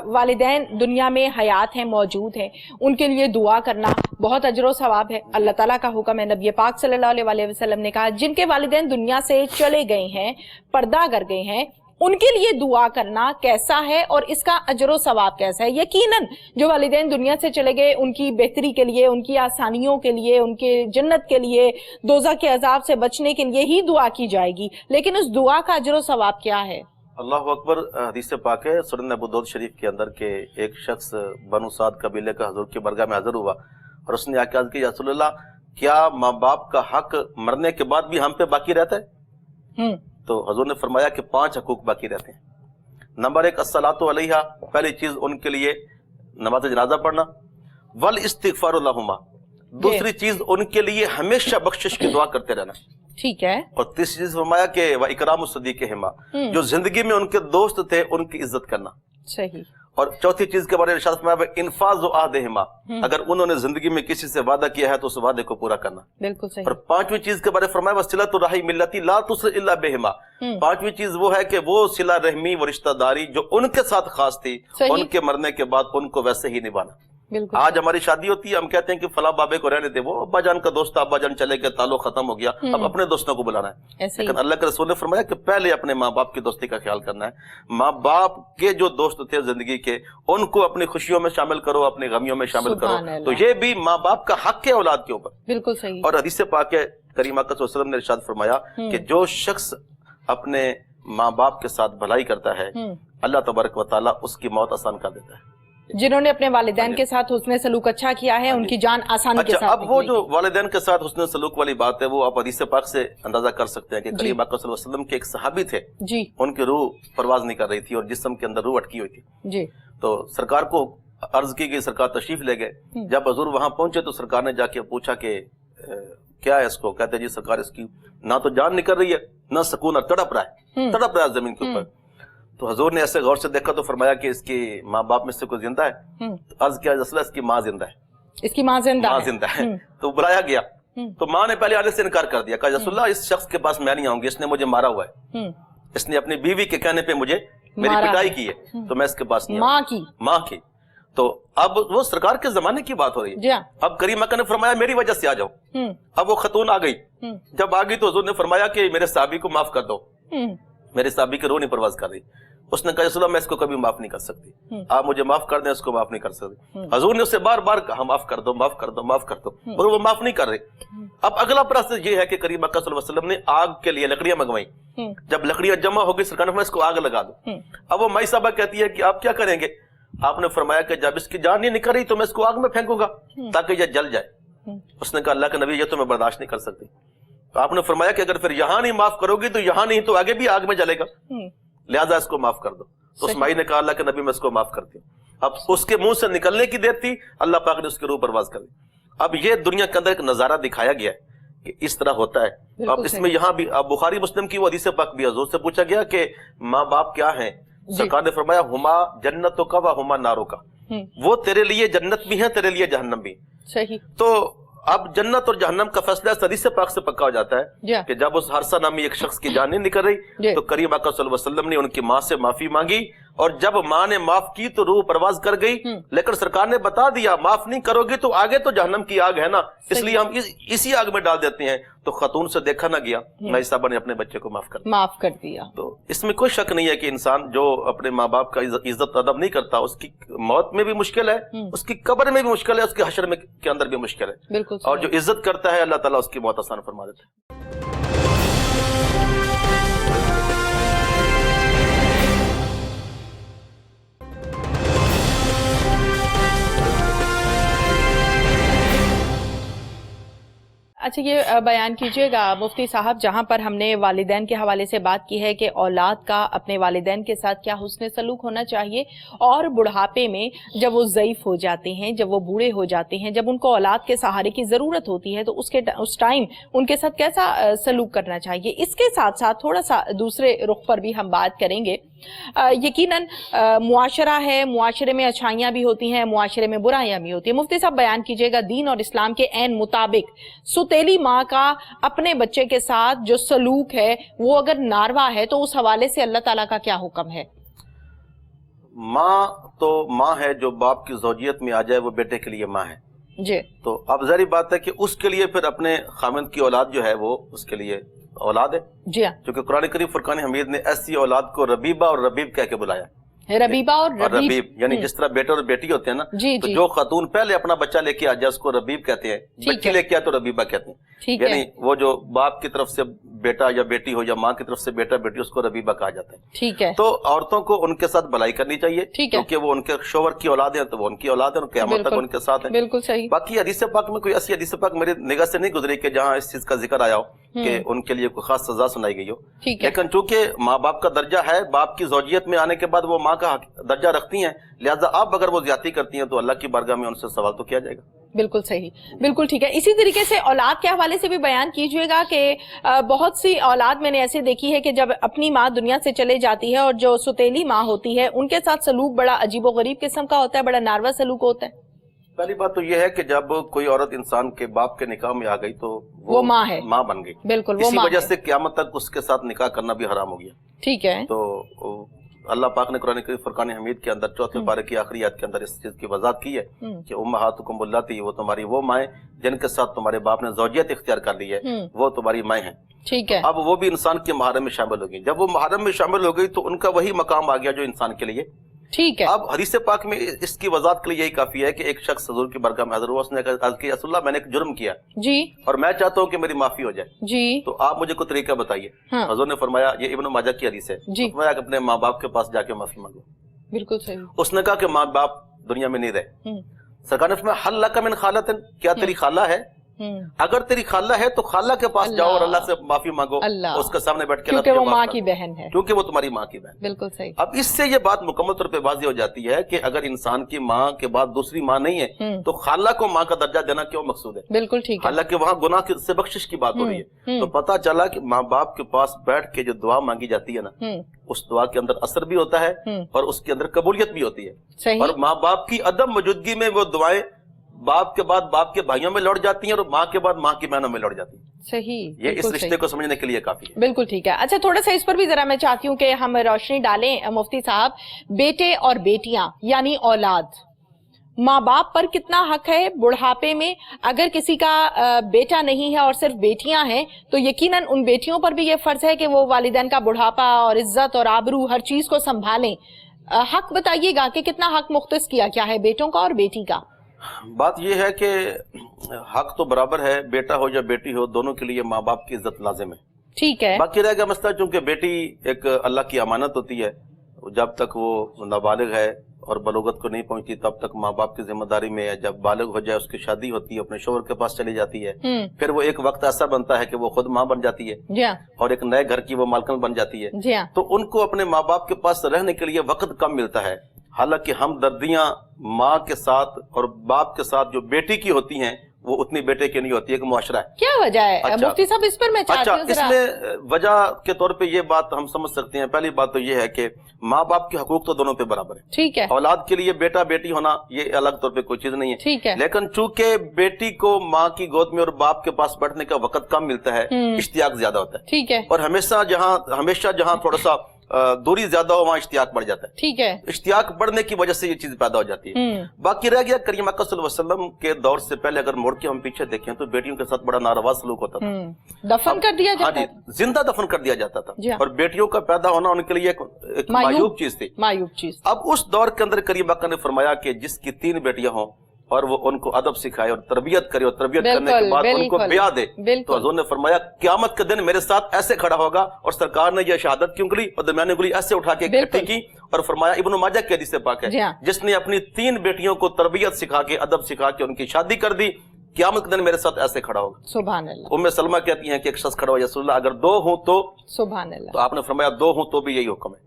والدین دنیا میں حیات ہیں، موجود ہیں، ان کے لیے دعا کرنا بہت اجر و ثواب ہے. اللہ تعالیٰ کا حکم ہے، نبی پاک صلی اللہ علیہ وسلم نے کہا جن کے والدین دنیا سے چلے گئے ہیں، پردہ کر گئے ہیں، उनके लिए दुआ करना कैसा है और इसका अजर व सवाब कैसा है? यकीनन जो वालिदैन दुनिया से चले गए उनकी बेहतरी के लिए, उनकी आसानियों के लिए, उनके जन्नत के लिए, दोज़ख के अजाब से बचने के लिए ही दुआ की जाएगी, लेकिन उस दुआ का अजर व सवाब क्या है? अल्लाह अकबर। हदीस पाक है सुनन अबू दाऊद शरीफ के अंदर के एक शख्स बनु साद कबीले का हजूर की बरगाह में हाजिर हुआ और उसने आके अर्ज की, या रसूल अल्लाह, क्या माँ बाप का हक मरने के बाद भी हम पे बाकी रहता है? तो हजूर ने फरमाया कि 5 हकूक बाकी रहते हैं। नंबर 1 अस्सलातु अलैहा, पहली चीज उनके लिए नमाज जनाजा पढ़ना, वल इस्तिगफारु लहुमा, दूसरी चीज उनके लिए हमेशा बख्शिश की दुआ करते रहना, ठीक है, और तीसरी चीज फरमाया कि व इकरामु सदीक़िहिमा, जो जिंदगी में उनके दोस्त थे उनकी इज्जत करना, सही, और चौथी चीज के बारे में इरशाद फरमाया इन्फाज़ु अहदिहिमा, अगर उन्होंने जिंदगी में किसी से वादा किया है तो उस वादे को पूरा करना, बिल्कुल सही। और 5वीं चीज के बारे में फरमाया वसिलतु रही मिल्लती ला तुस्र इल्ला बिहिमा, 5वीं चीज वो है कि वो सिला रहमी व रिश्तेदारी जो उनके साथ खास थी उनके मरने के बाद उनको वैसे ही निभाना। आज हमारी शादी होती है, हम कहते हैं कि फला बाबे को रहने दे, वो अब्बा जान का दोस्त, अब्बा जान चले गए, ताल्लुक खत्म हो गया, अब अपने दोस्तों को बुलाना है। लेकिन अल्लाह के रसूल ने फरमाया कि पहले अपने माँ बाप की दोस्ती का ख्याल करना है। माँ बाप के जो दोस्त थे जिंदगी के, उनको अपनी खुशियों में शामिल करो, अपनी गमियों में शामिल करो। तो ये भी माँ बाप का हक है औलाद के ऊपर, बिल्कुल सही। और हदीस पाक करीमा सल्लल्लाहु अलैहि वसल्लम ने इरशाद फरमाया कि जो शख्स अपने माँ बाप के साथ भलाई करता है, अल्लाह तबारक व तआला उसकी मौत आसान कर देता है। जिन्होंने अपने वालिदैन के साथ हुस्न सलूक अच्छा किया है, उनकी जान आसानी के साथ। अब वो जो वालिदैन के साथ हुस्न सलूक वाली बात है, वो आप हदीस पाक से अंदाजा कर सकते हैं कि करीम आका सल्लल्लाहु अलैहि वसल्लम के एक सहाबी थे जी, उनकी रूह परवाज नहीं कर रही थी और जिस्म के अंदर रूह अटकी हुई थी जी। तो सरकार को अर्ज की गई, सरकार तशरीफ ले गए। जब हजूर वहां पहुंचे तो सरकार ने जाके पूछा कि क्या है इसको? कहते जी सरकार, इसकी ना तो जान निकल रही है, ना सुकून, तड़प रहा है जमीन के ऊपर। तो हजूर ने ऐसे गौर से देखा तो फरमाया कि इसकी माँ बाप में से कोई जिंदा है? तो अर्ज किया, इसकी माँ जिंदा है, इसकी माँ जिंदा है। तो बुलाया गया तो माँ ने पहले आने से इनकार कर दिया, कहा रसूलल्लाह, इस शख्स के पास मैं नहीं आऊंगी, इसने मुझे मारा हुआ है, इसने अपनी बीवी के कहने पे मुझे मेरी पिटाई की है, तो मैं इसके पास नहीं। माँ की। तो अब वो सरकार के जमाने की बात हो रही है। अब करीम आका ने फरमाया मेरी वजह से आ जाओ। अब वो खतून आ गई। जब आ गई तो हुजूर ने फरमाया कि मेरे साहबी को माफ कर दो, मेरे साहबी की रूह नहीं परवाज कर रही। उसने कहा रसूलल्लाह, मैं इसको कभी माफ नहीं कर सकती, आप मुझे माफ कर दें, इसको माफ नहीं कर सकती। हजूर ने उससे बार बार कहा माफ कर दो, माफ कर दो, माफ कर दो, और वो माफ नहीं कर रही। अब अगला प्रश्न ये है कि करीम अक्का सल्लल्लाहु अलैहि वसल्लम ने आग के लिए लकड़ियां मंगवाई। जब लकड़ियां जमा हो गई, सरकार ने इसको आग लगा दो। अब वो माई साहबा कहती है कि आप क्या करेंगे? आपने फरमाया कि जब इसकी जान नहीं निकल रही तो मैं इसको आग में फेंकूंगा ताकि यह जल जाए। उसने कहा अल्लाह के नबी, ये तो मैं बर्दाश्त नहीं कर सकती। तो आपने फरमाया कि अगर फिर यहाँ नहीं माफ करोगी तो यहाँ नहीं तो आगे भी आग में जलेगा, लिहाजा इसको माफ कर दो। तो उस माई ने कहा अल्लाह के नबी, मैं इसको माफ करती हूँ। अब उसके मुंह से निकलने की देर थी, अल्लाह पाक ने उसकी रूह परवाज कर दी। अब ये दुनिया के अंदर एक नजारा दिखाया गया है कि इस तरह होता है। अब इसमें यहाँ भी अब बुखारी मुस्लिम की वो हदीस पाक भी हजूर से पूछा गया कि माँ बाप क्या है? सरकार ने फरमाया हुमा जन्नतों का व हुमा नारों का, वो तेरे लिए जन्नत भी है, तेरे लिए जहन्नम भी। सही। तो अब जन्नत और जहन्नम का फैसला हदीस पाक से पक्का हो जाता है कि जब उस हरसा नामी एक शख्स की जान नहीं निकल रही तो करीम आका सल्लल्लाहु अलैहि वसल्लम ने उनकी माँ से माफी मांगी, और जब माँ ने माफ की तो रूह परवाज कर गई। लेकिन सरकार ने बता दिया माफ नहीं करोगे तो आगे तो जहन्नम की आग है ना, इसलिए हम इसी आग में डाल देते हैं। तो खतून से देखा ना गया, माई साहबा ने अपने बच्चे को माफ कर दिया। तो इसमें कोई शक नहीं है कि इंसान जो अपने माँ बाप का इज्जत अदब नहीं करता, उसकी मौत में भी मुश्किल है, उसकी कब्र में भी मुश्किल है, उसके हशर में के अंदर भी मुश्किल है। और जो इज्जत करता है अल्लाह ताला उसकी मौत आसान फरमा देता है। अच्छा, ये बयान कीजिएगा मुफ्ती साहब, जहाँ पर हमने वालिदैन के हवाले से बात की है कि औलाद का अपने वालिदैन के साथ क्या हुस्न सलूक होना चाहिए, और बुढ़ापे में जब वो ज़ईफ़ हो जाते हैं, जब वो बूढ़े हो जाते हैं, जब उनको औलाद के सहारे की ज़रूरत होती है तो उस टाइम उनके साथ कैसा सलूक करना चाहिए। इसके साथ साथ थोड़ा सा दूसरे रुख पर भी हम बात करेंगे। यकीनन मुआशरा है, मुआशरे में अच्छाइयाँ भी होती हैं, मुआशरे में बुराइयाँ भी होती हैं। मुफ्ती साहब बयान कीजिएगा, दीन और इस्लाम के ऐन मुताबिक सुतेली माँ का अपने बच्चे के साथ जो सलूक है वो अगर नारवा है तो उस हवाले से अल्लाह ताला का क्या हुक्म है? माँ तो माँ है, जो बाप की ज़ौजियत में आ जाए वो बेटे के लिए माँ है जी। तो अब ज़ाहिर बात है कि उसके लिए फिर अपने खामिद की औलाद जो है वो उसके लिए औलाद है, जी हाँ, क्योंकि कुरान करीम फुरकान हमीद ने ऐसी औलाद को रबीबा और रबीब कह के बुलाया। रबीबा और रबीब यानी जिस तरह बेटे और बेटी होते हैं ना, जी, तो जी। जो खातून पहले अपना बच्चा लेके आ जाए उसको रबीब कहते हैं, बच्ची लेके आए तो रबीबा कहते हैं। ठीक यानी है, वो जो बाप की तरफ से बेटा या बेटी हो या माँ की तरफ से बेटा बेटी, उसको रबीबा कहा जाता है। ठीक है, तो औरतों को उनके साथ भलाई करनी चाहिए, ठीक है। क्योंकि वो उनके शोहर की औलाद है, तो वो उनकी औलाद है, क़यामत तक बिल्कुल, उनके साथ है। बिल्कुल सही। बाकी हदीस पाक में कोई ऐसी हदीस पाक मेरी निगाह से नहीं गुजरी कि जहाँ इस चीज का जिक्र आया हो कि उनके लिए कोई खास सजा सुनाई गई हो। ठीक है, लेकिन चूंकि माँ बाप का दर्जा है, बाप की ज़ौजियत में आने के बाद वो माँ का दर्जा रखती हैं, लिहाजा अब अगर वो ज्यादती करती हैं तो अल्लाह की बारगाह में उनसे सवाल तो किया जाएगा। बिल्कुल सही, बिल्कुल ठीक है। इसी तरीके से औलाद के हवाले से भी बयान कीजिएगा कि बहुत सी औलाद मैंने ऐसे देखी है कि जब अपनी माँ दुनिया से चले जाती है और जो सुतेली माँ होती है उनके साथ सलूक बड़ा अजीबोगरीब किस्म का होता है, बड़ा नारवा सलूक होता है। पहली बात तो यह है कि जब कोई औरत इंसान के बाप के निकाह में आ गई तो वो माँ है, माँ बन गई। बिल्कुल, वो इसी माँ वजह है। से क़यामत तक उसके साथ निकाह करना भी हराम हो गया। ठीक है, तो अल्लाह पाक ने कुरान करीम फुरकान हमीद के अंदर 4 पारे की आखिरी आयत के अंदर इस चीज की वजाहत की है कि उम्महातुकुम उल्लाती, वो तुम्हारी वो माएँ जिनके साथ तुम्हारे बाप ने ज़ौजियत इख्तियार कर ली है, वो तुम्हारी माएँ हैं। ठीक है, अब वो भी इंसान के मुहर्रम में शामिल हो गई। जब वो मुहर्रम में शामिल हो गई तो उनका वही मकाम आ गया जो इंसान के लिए। ठीक है। अब हदीस पाक में इसकी वजाहत के लिए यही काफी है कि एक शख्स हुजूर की बारगाह में हाजिर हुआ, उसने कहा कि रसूलुल्लाह मैंने एक जुर्म किया जी, और मैं चाहता हूँ कि मेरी माफी हो जाए, जी, तो आप मुझे कोई तरीका बताइए। हाँ। हुजूर ने फरमाया, ये इब्न माजा की हदीस है, जी। फरमाया कि अपने माँ बाप के पास जाके माफी मांगो। बिल्कुल सही। उसने कहा कि माँ बाप दुनिया में नहीं रहे। सरकार ने फरमाया हल लका मिन खालतिन, क्या तेरी खाला है? अगर तेरी खाला है तो खाला के पास जाओ और अल्लाह से माफी मांगो, उसके सामने बैठ के, क्योंकि वो माँ की बहन है, क्योंकि वो तुम्हारी माँ की बहन। बिल्कुल सही। अब इससे ये बात मुकम्मल तौर पे वाज़ेह हो जाती है कि अगर इंसान की माँ के बाद दूसरी माँ नहीं है तो खाला को माँ का दर्जा देना क्यों मकसूद है? बिल्कुल ठीक है। हालांकि वहाँ गुनाह से बख्शिश की बात हो रही है। तो पता चला कि माँ बाप के पास बैठ के जो दुआ मांगी जाती है ना, उस दुआ के अंदर असर भी होता है और उसके अंदर कबूलियत भी होती है। सही। और माँ बाप की अदम मौजूदगी में वो दुआएं बाप के बाद बाप के भाइयों में लौट जाती हैं और माँ के बाद माँ की बहनों में लौट जाती हैं। सही, ये इस रिश्ते को समझने के लिए काफी है। बिल्कुल ठीक है। अच्छा, थोड़ा सा इस पर भी जरा मैं चाहती हूँ कि हम रोशनी डालें मुफ्ती साहब। बेटे और बेटियां यानी औलाद, माँ बाप पर कितना हक है बुढ़ापे में? अगर किसी का बेटा नहीं है और सिर्फ बेटियां हैं तो यकीनन उन बेटियों पर भी ये फर्ज है कि वो वालिदैन का बुढ़ापा और इज्जत और आबरू हर चीज को संभालें। हक बताइएगा कि कितना हक मुख्तस किया क्या है बेटों का और बेटी का? बात यह है कि हक तो बराबर है, बेटा हो या बेटी हो, दोनों के लिए माँ बाप की इज्जत लाजिम है। ठीक है। बाकी रह गया मसला, चूंकि बेटी एक अल्लाह की अमानत होती है, जब तक वो नाबालिग है और बलूगत को नहीं पहुंचती तब तक माँ बाप की जिम्मेदारी में है। जब बालिग हो जाए उसकी शादी होती है, अपने शोहर के पास चली जाती है, फिर वो एक वक्त ऐसा बनता है कि वो खुद माँ बन जाती है और एक नए घर की वो मालकन बन जाती है। तो उनको अपने माँ बाप के पास रहने के लिए वक्त कम मिलता है। हालांकि हमदर्दियां माँ के साथ और बाप के साथ जो बेटी की होती हैं वो उतनी बेटे की नहीं होती है। एक मुआशरा है। क्या वजह है? अच्छा, मुफ्ती साहब इस पर मैं चाहती हूं जरा। इसमें वजह के तौर पे ये बात हम समझ सकते हैं। पहली बात तो ये है कि माँ बाप के हकूक तो दोनों पे बराबर है। ठीक है। औलाद के लिए बेटा बेटी होना ये अलग तौर पे कोई चीज नहीं है। ठीक है। लेकिन चूंकि बेटी को माँ की गोद में और बाप के पास बैठने का वक्त कम मिलता है, इश्तियाक ज्यादा होता है। ठीक है। और हमेशा जहाँ थोड़ा सा दूरी ज्यादा हो वहाँ इश्तियाक बढ़ जाता है। ठीक है। इश्तियाक बढ़ने की वजह से ये चीज पैदा हो जाती है। बाकी रह गया करीम अकरम सल्लल्लाहु अलैहि वसल्लम के दौर से पहले अगर मुड़ के हम पीछे देखें तो बेटियों के साथ बड़ा नारवा सलूक होता था। दफन कर दिया जाता था। जिंदा दफन कर दिया जाता था। और बेटियों का पैदा होना उनके लिए एक मायूब चीज थी। मायूब चीज। अब उस दौर के अंदर करीम अकरम ने फरमाया कि जिसकी 3 बेटियां हों और वो उनको अदब सिखाए और तरबियत करे और तरबियत करने के बाद उनको ब्याह दे, तो हुजूर ने फरमाया क़यामत के दिन मेरे साथ ऐसे खड़ा होगा। और सरकार ने यह शहादत की उंगली और दरमियानी उंगली ऐसे उठा के इकट्ठी की और फरमाया, इब्न माजा की हदीस से पाक है, जिसने अपनी 3 बेटियों को तरबियत सिखा के अदब सिखा के उनकी शादी कर दी, क़यामत के दिन मेरे साथ ऐसे खड़ा होगा। सुभान अल्लाह। उम्मे सलमा कहती हैं कि एक शख्स खड़ा हो, या रसूलल्लाह अगर 2 हों तो? सुभान अल्लाह। तो आपने फरमाया 2 हों तो भी यही हुक्म है।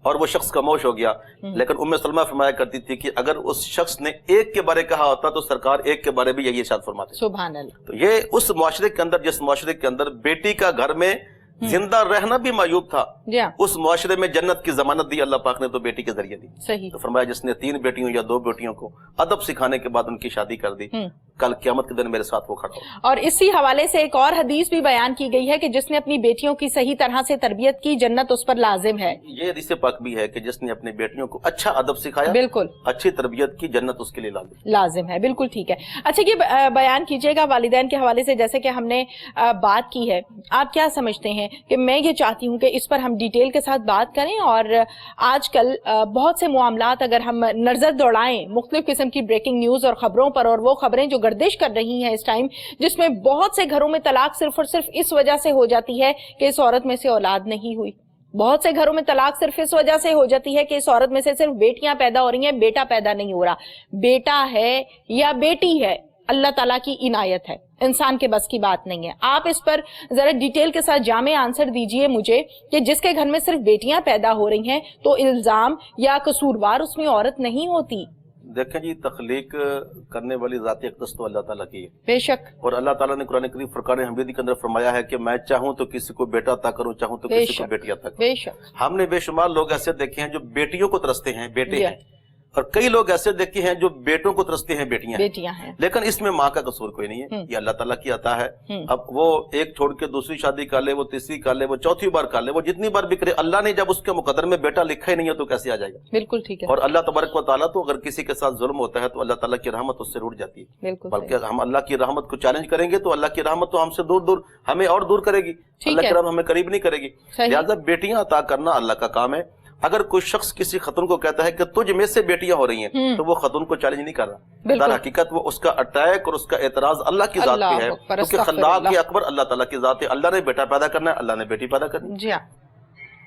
और वो शख्स खामोश हो गया। लेकिन उम्मे सलमा फरमाया करती थी कि अगर उस शख्स ने एक के बारे कहा होता तो सरकार एक के बारे भी यही इरशाद फरमाते। सुभान अल्लाह। तो ये उस मुआशरे के अंदर, जिस मुआशरे के अंदर बेटी का घर में जिंदा रहना भी मायूब था, उस मुआशरे में जन्नत की जमानत दी अल्लाह पाक ने तो बेटी के जरिए दी। सही। तो फरमाया जिसने 3 बेटियों या 2 बेटियों को अदब सिखाने के बाद उनकी शादी कर दी, कल क़यामत के दिन मेरे साथ वो खड़ा हो। और इसी हवाले से एक और हदीस भी बयान की गई है कि जिसने अपनी बेटियों की सही तरह से तरबियत की, जन्नत उस पर लाजिम है। ये हदीस पाक भी है कि जिसने अपनी बेटियों को अच्छा अदब सिखाया, बिल्कुल अच्छी तरबियत की, जन्नत उसके लिए लाजिम है। बिल्कुल ठीक है। अच्छा, ये बयान कीजिएगा वालिदैन के हवाले से, जैसे कि हमने बात की है, आप क्या समझते हैं कि मैं ये चाहती हूँ कि इस पर हम डिटेल के साथ बात करें। और आजकल बहुत से मामलात अगर हम नजर दौड़ाएं मुख्तलिफ किस्म की ब्रेकिंग न्यूज और खबरों पर, और वो खबरें जो गर्दिश कर रही हैं इस टाइम, जिसमें बहुत से घरों में तलाक सिर्फ और सिर्फ इस वजह से हो जाती है कि इस औरत में से औलाद नहीं हुई। बहुत से घरों में तलाक सिर्फ इस वजह से हो जाती है कि इस औरत में से सिर्फ बेटियां पैदा हो रही हैं, बेटा पैदा नहीं हो रहा। बेटा है या बेटी है, अल्लाह ताला की इनायत है, इंसान के बस की बात नहीं है। आप इस पर जरा डिटेल के साथ जामे आंसर दीजिए मुझे कि जिसके घर में सिर्फ बेटियां पैदा हो रही हैं तो इल्जाम या कसूरवार उसमें औरत नहीं होती। देखें जी, तख्लीक करने वाली ज़ात अक़दस तो अल्लाह ताला की है, बेशक। और अल्लाह ताला ने कुरान करीम फुरकान हमीदी के अंदर फरमाया है कि मैं चाहूं तो किसी को बेटा अता करूं, चाहूं तो किसी को बेटी अता करूं। बेशक। हमने बेशुमार लोग ऐसे देखे हैं जो बेटियों को तरसते हैं, बेटे हैं, और कई लोग ऐसे देखे हैं जो बेटों को तरसते हैं, बेटियां हैं। लेकिन इसमें माँ का कसूर कोई नहीं है, ये अल्लाह ताला की अता है। अब वो एक छोड़ के दूसरी शादी कर ले, वो तीसरी कर ले, वो चौथी बार कर ले, वो जितनी बार भी करे, अल्लाह ने जब उसके मुकद्दर में बेटा लिखा ही नहीं है तो कैसे आ जाएगा। बिल्कुल ठीक है। और अल्लाह तबारक व तआला तो अगर किसी के साथ जुल्म होता है तो अल्लाह ताला की रहमत उससे रूठ जाती है। बल्कि हम अल्लाह की रहमत को चैलेंज करेंगे तो अल्लाह की रहमत तो हमसे दूर दूर, हमें और दूर करेगी, अल्लाह की रहमत हमें करीब नहीं करेगी। लिहाजा बेटियां अता करना अल्लाह का काम है। अगर कोई शख्स किसी खतून को कहता है कि तुझ में से बेटियां हो रही हैं, तो वो खतून को चैलेंज नहीं कर रहा, दर हकीकत वो उसका अटैक और उसका एतराज अल्लाह की जात पे है, क्योंकि खल्लाक अकबर अल्लाह ताला की जात है। अल्लाह ने बेटा पैदा करना है, अल्लाह ने बेटी पैदा करनी है। जी हाँ,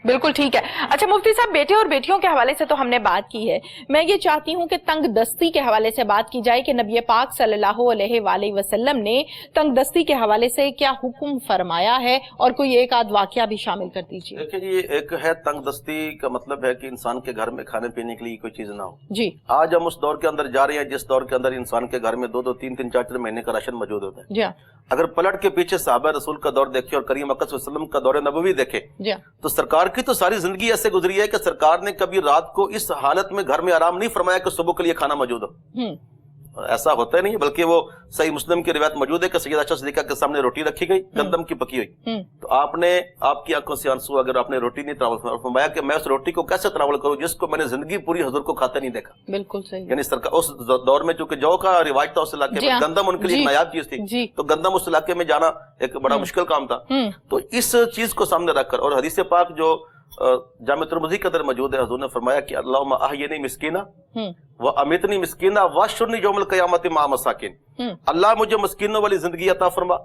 बिल्कुल ठीक है। अच्छा मुफ्ती साहब, बेटे और बेटियों के हवाले से तो हमने बात की है, मैं ये चाहती हूँ कि तंग दस्ती के हवाले से बात की जाए कि नबी पाक सल्लल्लाहु अलैहि वसल्लम ने तंग दस्ती के हवाले से क्या हुक्म फरमाया है, और कोई एक आध वाकया भी शामिल कर दीजिए। देखिए जी, एक है तंग दस्ती का मतलब है कि इंसान के घर में खाने पीने के लिए कोई चीज ना हो। जी। आज हम उस दौर के अंदर जा रहे हैं जिस दौर के अंदर इंसान के घर में 2-2, 3-3, 4-4 महीने का राशन मौजूद होता है। जी। अगर पलट के पीछे सहाबा रसूल का दौर देखे और करीम अकरम सल्लल्लाहु अलैहि वसल्लम का दौर नबवी देखे, तो सरकार की तो सारी जिंदगी ऐसे गुजरी है कि सरकार ने कभी रात को इस हालत में घर में आराम नहीं फरमाया कि सुबह के लिए खाना मौजूद हो। ऐसा होता ही नहीं, बल्कि वो सही मुस्लिम की रिवायत मौजूद है कि सैयदा आयशा सिद्दीका के सामने रोटी रखी गई, गंदम की पकी हुई, तो आपकी आंखों से आंसू, अगर आपने रोटी नहीं तनावल फरमाया कि मैं उस रोटी को कैसे तनावल करूं जिसको मैंने जिंदगी पूरी हुजूर को खाते नहीं देखा। बिल्कुल सही। यानी सरकार उस दौर में चूंकि जौ का रिवाज था उस इलाके में, गंदम उनके लिए नायाब चीज थी, तो गंदम उस इलाके में जाना एक बड़ा मुश्किल काम था। तो इस चीज को सामने रखकर, और हदीस पाक जो जामे तुर्मुज़ी के अंदर मौजूद है, हुजूर ने फरमाया कि अल्लाहुम्मा अहयिनी मिस्कीना व अमीतनी मिस्कीना वशुरनी यौमल क़यामति मा मसाकिन। अल्लाह मुझे मस्कीनों वाली जिंदगी अता फरमा,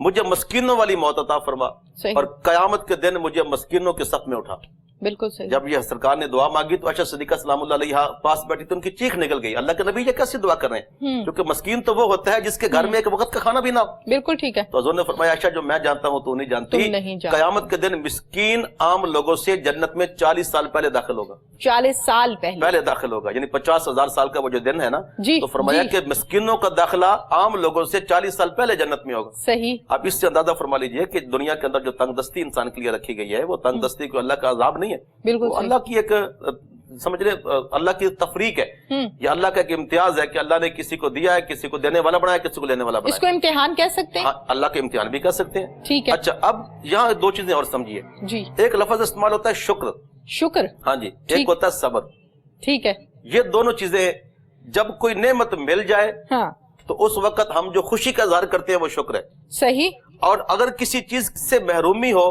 मुझे मस्कीनों वाली मौत अता फरमा, और कयामत के दिन मुझे मस्कीनों के सफ में उठा। बिल्कुल सही। जब यह सरकार ने दुआ मांगी तो आयशा सिद्दीका सलामुल्लाह अलैहा पास बैठी तो उनकी चीख निकल गई, अल्लाह के नबी ये कैसी दुआ कर रहे हैं, क्योंकि मस्कीन तो वो होता है जिसके घर में एक वक्त का खाना भी ना हो। बिल्कुल ठीक है। तो हुजूर ने फरमाया आयशा जो मैं जानता हूँ तो नहीं जानती, कयामत के दिन मिस्कीन आम लोगों से जन्नत में 40 साल पहले दाखिल होगा। 40 साल पहले दाखिल होगा, यानी 50,000 साल का वो जो दिन है ना, तो फरमाया कि मिस्कीनों का दाखिला आम लोगों से 40 साल पहले जन्नत में होगा। सही। आप इससे अंदाजा फरमा लीजिए कि दुनिया के अंदर जो तंगदस्ती इंसान के लिए रखी गई है, वो तंगदस्ती को अल्लाह का अजाब नहीं है, बिल्कुल अल्लाह की एक समझ ले, अल्लाह की तफरीक है, या अल्लाह का एक इम्तियाज है कि अल्लाह ने किसी को दिया है, किसी को देने वाला बनाया, किसी को लेने वाला बनाया। इसको इम्तिहान कह सकते हैं। हाँ, अल्लाह के इम्तिहान भी कह सकते हैं। ठीक है। अच्छा, अब यहाँ दो चीजें और समझिए जी। एक लफ्ज इस्तेमाल होता है शुक्र। शुक्र, हाँ जी। एक होता है सब्र। ठीक है। ये दोनों चीजें जब कोई नेमत मिल जाए, हाँ, तो उस वक्त हम जो खुशी का इज़हार करते हैं वो शुक्र है। सही। और अगर किसी चीज से महरूमी हो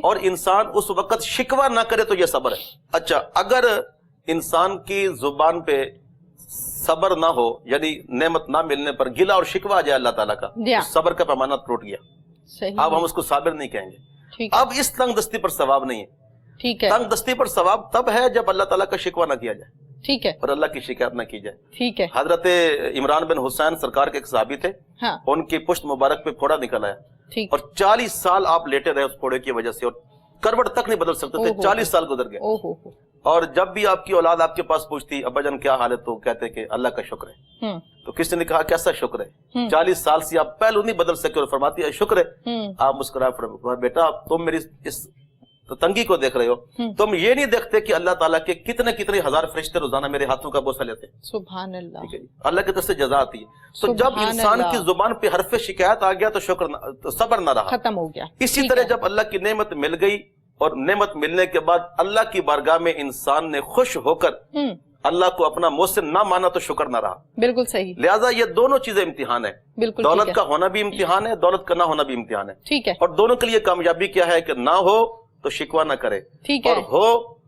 और इंसान उस वक्त शिकवा ना करे तो ये सब्र है। अच्छा, अगर इंसान की जुबान पे सब्र ना हो, यानी नेमत ना मिलने पर गिला और शिकवा आ जाए अल्लाह ताला का, तो सब्र का पैमाना टूट गया। सही। अब हम उसको साबिर नहीं कहेंगे। अब इस तंगदस्ती पर सवाब नहीं है। ठीक है। तंगदस्ती पर सवाब तब है जब अल्लाह ताला का शिकवा ना किया जाए, ठीक है, और अल्लाह की शिकायत ना की जाए। ठीक है। हजरत इमरान बिन हुसैन सरकार के एक सहाबी थे, हाँ, उनकी पुश्त मुबारक पे फोड़ा निकल आया, ठीक, और 40 साल आप लेटे रहे उस फोड़े की वजह से, और करवट तक नहीं बदल सकते थे। 40 साल गुजर गए। और जब भी आपकी औलाद आपके पास पूछती अब्बा जान क्या हाल है, तो कहते कि अल्लाह का शुक्र है। तो किसी ने कहा कैसा शुक्र है, 40 साल से आप पहलू नहीं बदल सके, और फरमाती है शुक्र है। आप मुस्कुराए, बेटा तुम मेरी इस तो तंगी को देख रहे हो, तुम ये नहीं देखते कि अल्लाह ताला के कितने कितने हजार फरिश्ते रोजाना मेरे हाथों का बोसा लेते हैं। सुभान अल्लाह। ठीक है जी, अल्लाह की तरफ से जजा आती है। तो जब इंसान की जुबान पे हरफ शिकायत आ गया तो तो सब्र ना रहा, खत्म हो गया। इसी तरह जब अल्लाह की नेमत मिल गई और नेमत मिलने के बाद अल्लाह की बारगाह में इंसान ने खुश होकर अल्लाह को अपना मोहसिन ना माना तो शुक्र ना रहा। बिल्कुल सही। लिहाजा ये दोनों चीजें इम्तिहान है, बिल्कुल दौलत का होना भी इम्तिहान है, दौलत का ना होना भी इम्तिहान है। ठीक है। और दोनों के लिए कामयाबी क्या है कि ना हो तो शिकवा ना करे, ठीक है, और हो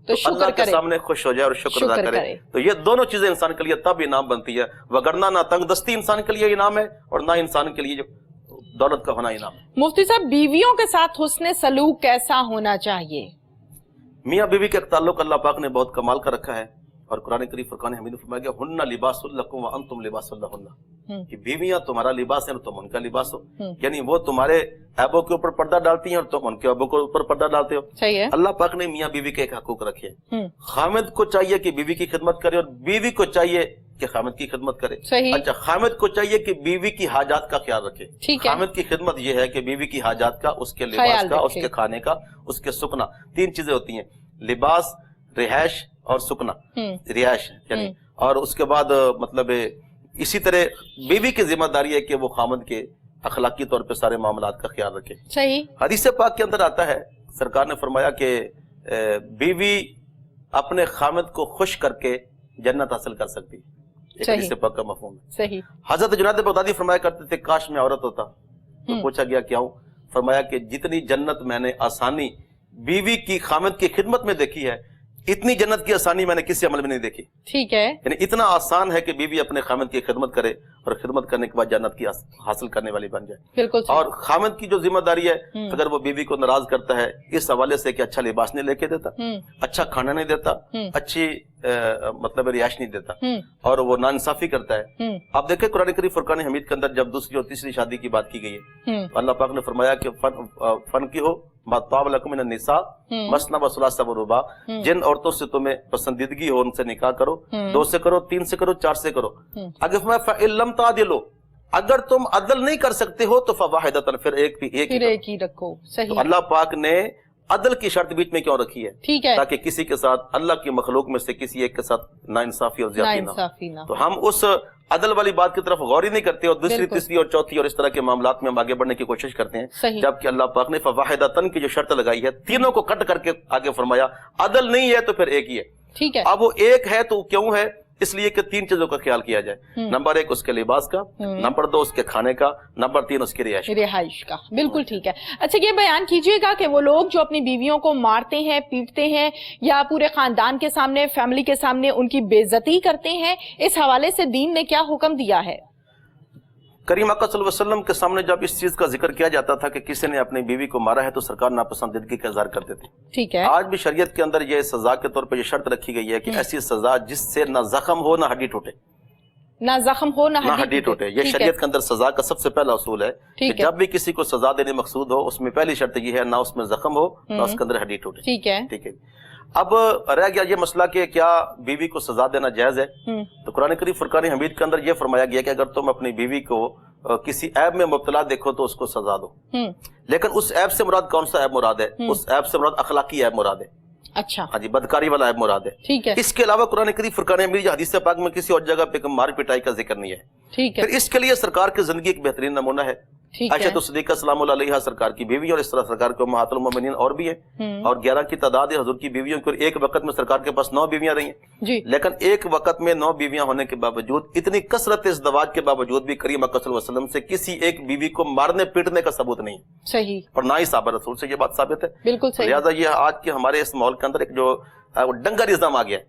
तो शुक्र अल्लाह के करे, सामने खुश हो जाए और शुक्र अदा करे। तो ये दोनों चीजें इंसान के लिए तब इनाम बनती है, वगरना ना तंगदस्ती इंसान के लिए इनाम है और ना इंसान के लिए जो दौलत का होना इनाम है। मुफ्ती साहब, बीवियों के साथ हुस्न सलूक कैसा होना चाहिए? मियाँ बीवी का ताल्लुक अल्लाह पाक ने बहुत कमाल का रखा है और कुरान करीम फुरकान हमीद में फरमाया गया हुन्ना लिबासुल लकुम व अंतुम लिबासुल लहुन्ना, कि बीवियां तुम्हारा लिबास है और तुम उनका लिबास हो। यानी वो तुम्हारे ऐबों के ऊपर पर्दा डालती हैं और तुम उनके ऐबों के ऊपर पर्दा डालते हो। सही है। अल्लाह पाक ने मियाँ बीवी के एक हकूक रखे हैं। खामिद को चाहिए कि बीवी की खिदमत करे और बीवी को चाहिए कि खामिद की खिदमत करे। सही। अच्छा, खामिद को चाहिए कि बीवी की हाजात का ख्याल रखे। ठीक है। खामिद की खिदमत यह है कि बीवी की हाजात का, उसके लिबास का, उसके खाने का, उसके सुकना, तीन चीजें होती हैं, लिबास, रिहाइश और सुकना, रिहाइश यानी, और उसके बाद मतलब इसी तरह बीवी की जिम्मेदारी है कि वो खामद के अखलाकी तौर पे सारे मामलात का ख्याल रखे। सही। हदीस पाक के अंदर आता है, सरकार ने फरमाया कि बीवी अपने खामद को खुश करके जन्नत हासिल कर सकती है। हदीस पाक का मफहूम है। सही। हजरत जुनैद बगदादी फरमाया करते थे, काश मैं औरत होता। तो पूछा गया क्यों? फरमाया कि जितनी जन्नत मैंने आसानी बीवी की खामद की खिदमत में देखी है, इतनी जन्नत की आसानी मैंने किसी अमल में नहीं देखी। ठीक है। यानी इतना आसान है कि बीवी अपने खामद की खिदमत करे और खिदमत करने के बाद जन्नत की हासिल करने वाली बन जाए। बिल्कुल। और खामद की जो जिम्मेदारी है, अगर वो बीवी को नाराज करता है इस हवाले से कि अच्छा लिबास नहीं लेके देता, अच्छा खाना नहीं देता, अच्छी मतलब रिहाइश नहीं देता और वो नाइंसाफी करता है। आप देखें कुरान करीम फुरकान हमीद के अंदर जब दूसरी और तीसरी शादी की बात की गई है, अल्लाह पाक ने फरमाया कि फन की हो निसा मसना व सुलासा व रुबा, जिन औरतों से तुम्हें पसंदीदगी हो उनसे निकाह करो, 2 से करो, 3 से करो, 4 से करो। आगे अगर तुम अदल नहीं कर सकते हो तो फवाहिदतन, फिर एक ही रखो। सही। तो अल्लाह पाक ने अदल की शर्त बीच में क्यों रखी है? ठीक है, ताकि किसी के साथ, अल्लाह की मखलूक में से किसी एक के साथ नाइंसाफी और ज्यादती ना हो। तो हम उस अदल वाली बात की तरफ गौर ही नहीं करते और दूसरी, तीसरी और चौथी और इस तरह के मामलात में हम आगे बढ़ने की कोशिश करते हैं, जबकि अल्लाह पाक ने फवाहिदतन की जो शर्त लगाई है, तीनों को कट करके आगे फरमाया अदल नहीं है तो फिर एक ही है। ठीक है। अब वो एक है तो क्यों है? इसलिए कि 3 चीजों का ख्याल किया जाए। नंबर 1 उसके लिबास का, नंबर 2 उसके खाने का, नंबर 3 उसकी रिहाइश का। बिल्कुल ठीक है। अच्छा, ये बयान कीजिएगा कि वो लोग जो अपनी बीवियों को मारते हैं, पीटते हैं या पूरे खानदान के सामने, फैमिली के सामने उनकी बेइज्जती करते हैं, इस हवाले से दीन ने क्या हुक्म दिया है? करीम आका सल्लल्लाहु अलैहि वसल्लम के सामने जब इस चीज का जिक्र किया जाता था कि किसी ने अपनी बीवी को मारा है तो सरकार नापसंदीदगी का इजहार करते थे। ठीक है। आज भी शरीयत के अंदर ये सजा के तौर पर ये शर्त रखी गई है कि ऐसी सजा जिससे ना जख्म हो ना हड्डी टूटे, ना जख्म हो ना हड्डी टूटे। ये शरीयत के अंदर सजा का सबसे पहला उसूल है कि जब भी किसी को सजा देने मकसूद हो, उसमें पहली शर्त ये है ना उसमें जख्म हो ना उसके अंदर हड्डी टूटे। ठीक है। ठीक है। अब रह गया ये मसला कि क्या बीवी को सजा देना जायज है? तो कुरान करीम फुरकान हमीद के अंदर ये फरमाया गया कि अगर तुम अपनी बीवी को किसी ऐब में मुब्तला देखो तो उसको सजा दो, लेकिन उस ऐब से मुराद कौन सा ऐब मुराद है? उस ऐब से मुराद अखलाकी ऐब मुराद है। अच्छा। हाँ जी, बदकारी वाला ऐब मुराद है। ठीक है। इसके अलावा कुरान करीम फुरकान हमीद हदीस पाक में किसी और जगह पे मार पिटाई का जिक्र नहीं है। ठीक है। फिर इसके लिए सरकार की जिंदगी एक बेहतरीन नमूना है। अच्छा, तो सिद्दीक़ा सलामुल्लाह अलैहा सरकार की बीवी और इस तरह सरकार के उम्महातुल मोमिनीन और भी है, और 11 की तादाद है हजूर की बीवियों की। एक वक्त में सरकार के पास 9 बीवियां रही हैं, लेकिन एक वक्त में 9 बीवियां होने के बावजूद, इतनी कसरत इज़्दवाज के बावजूद भी करीम अकरम सल्लल्लाहु अलैहि वसल्लम से किसी एक बीवी को मारने पीटने का सबूत नहीं। सही। और ना ही साहबा रसूल से ये बात साबित है। बिल्कुल सही। लिहाजा ये आज के हमारे इस माहौल के अंदर एक जो डंगरिज्म आ गया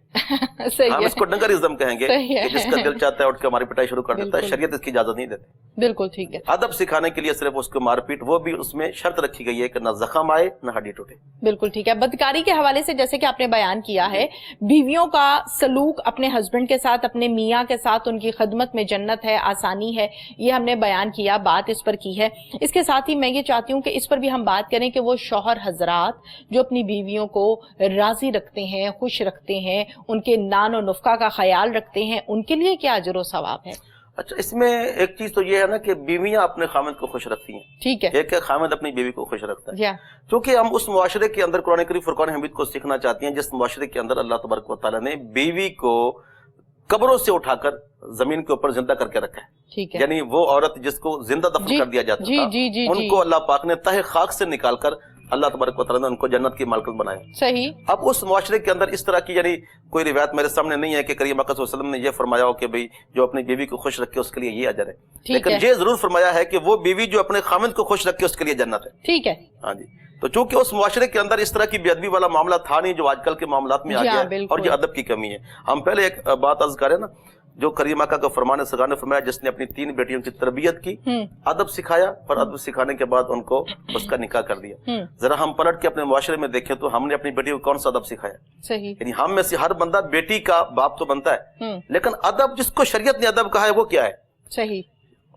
हम इसको डंगरिज्म कहेंगे कि जिसका दिल चाहता है उठ के हमारी पिटाई शुरू कर देता है। शरीयत इसकी इजाजत नहीं देती। बिल्कुल ठीक है। अदब सिखाने के लिए सिर्फ उसको मारपीट, वो भी उसमें शर्त रखी गई है कि ना जख्म आए ना हड्डी टूटे। बिल्कुल ठीक है। बदकारी के हवाले से जैसे कि आपने बयान किया है, बीवियों का सलूक अपने हस्बैंड के साथ, अपने मियाँ के साथ, उनकी खिदमत में जन्नत है, आसानी है, ये हमने बयान किया, बात इस पर की है। इसके साथ ही मैं ये चाहती हूँ कि इस पर भी हम बात करें कि वो शौहर हजरात जो अपनी बीवियों को राजी रखते हैं, खुश रखते हैं, उनके नान और नुफ्का का ख्याल रखते हैं, उनके लिए क्या अजर व सवाब है? اچھا اس میں ایک چیز تو یہ ہے نا کہ بیویاں اپنے خامد کو خوش رکھتی ہیں، ٹھیک ہے، ایک خامد اپنی بیوی کو خوش رکھتا ہے، یا کیونکہ ہم اس معاشرے کے اندر قرآن کریم فرقان حمید کو سیکھنا چاہتے ہیں جس معاشرے کے اندر اللہ تبارک و تعالیٰ نے بیوی کو قبروں سے اٹھا کر زمین کے اوپر زندہ کر کے رکھا ہے، ٹھیک ہے، یعنی وہ عورت جس کو زندہ دفن کر دیا جاتا تھا ان کو اللہ پاک نے تہ خاک سے نکال کر اللہ تبارک و تعالیٰ نے ان کو جنت کی مالکن بنایا۔ صحیح۔ اب اس معاشرے کے اندر اس طرح کی یعنی کوئی روایت میرے سامنے نہیں ہے کہ کریم اکرم صلی اللہ علیہ وسلم نے یہ فرمایا ہو کہ بھئی جو اپنی بیوی کو خوش رکھے اس کے لیے یہ اجر ہے، لیکن یہ ضرور فرمایا ہے کہ وہ بیوی جو اپنے خامند کو خوش رکھے اس کے لیے جنت ہے، ٹھیک ہے، ہاں جی۔ تو چونکہ اس معاشرے کے اندر اس طرح کی بے ادبی والا معاملہ تھا نہیں جو آج کل کے معاملات میں آ گیا ہے، اور یہ ادب کی کمی ہے۔ ہم پہلے ایک بات عرض کریں نا، جو کریم آقا کا فرمان سرکار نے فرمایا جس نے اپنی 3 بیٹیوں کی تربیت کی، ادب سکھایا، اور ادب سکھانے کے بعد ان کو اس کا نکاح کر دیا۔ ذرا ہم پلٹ کے اپنے معاشرے میں دیکھیں تو ہم نے اپنی بیٹی کو کون سا ادب سکھایا؟ صحیح، یعنی ہم میں سے ہر بندہ بیٹی کا باپ تو بنتا ہے، لیکن ادب جس کو شریعت نے ادب کہا ہے وہ کیا ہے؟ صحیح۔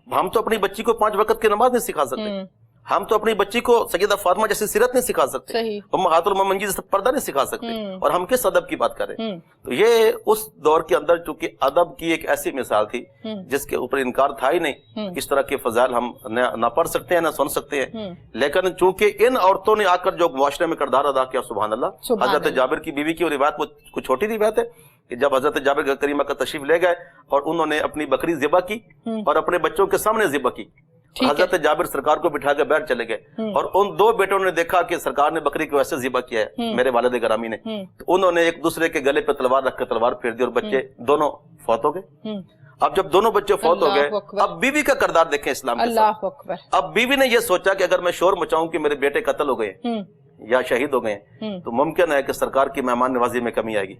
ہم تو اپنی بچی کو 5 وقت کی نماز نہیں سکھا سکتے، ہم تو اپنی بچی کو سیدہ فاطمہ جیسی سیرت نہیں سکھا سکتے، امہات المومنین جیسا پردہ نہیں سکھا سکتے، اور ہم کس ادب کی بات کریں؟ تو یہ اس دور کے اندر چونکہ ادب کی ایک ایسی مثال تھی جس کے اوپر انکار تھا ہی نہیں، اس طرح کے فضائل ہم نہ پڑھ سکتے ہیں نہ سن سکتے ہیں، لیکن چونکہ ان عورتوں نے آ کر جو معاشرے میں کردار ادا کیا، سبحان اللہ۔ حضرت جابر کی بیوی کی روایت وہ کچھ چھوٹی روایت ہے کہ جب حضرت جابر کریمہ کا تشریف لے گئے اور انہوں نے اپنی بکری ذبح کی اور اپنے بچوں کے سامنے ذبح کی، حضرت جابر سرکار کو بٹھا کے بیٹھ چلے گئے، اور ان 2 بیٹوں نے دیکھا کہ سرکار نے بکری کو ایسے ذبح کیا ہے میرے والد گرامی نے، تو انہوں نے ایک دوسرے کے گلے پہ تلوار رکھ کے تلوار پھیر دی اور بچے دونوں فوت ہو گئے۔ اب جب دونوں بچے فوت ہو گئے، اب بیوی کا کردار دیکھیں اسلام کے ساتھ۔ اب بیوی نے یہ سوچا کہ اگر میں شور مچاؤں کہ میرے بیٹے قتل ہو گئے یا شہید ہو گئے تو ممکن ہے کہ سرکار کی مہمان نوازی میں کمی آئے گی،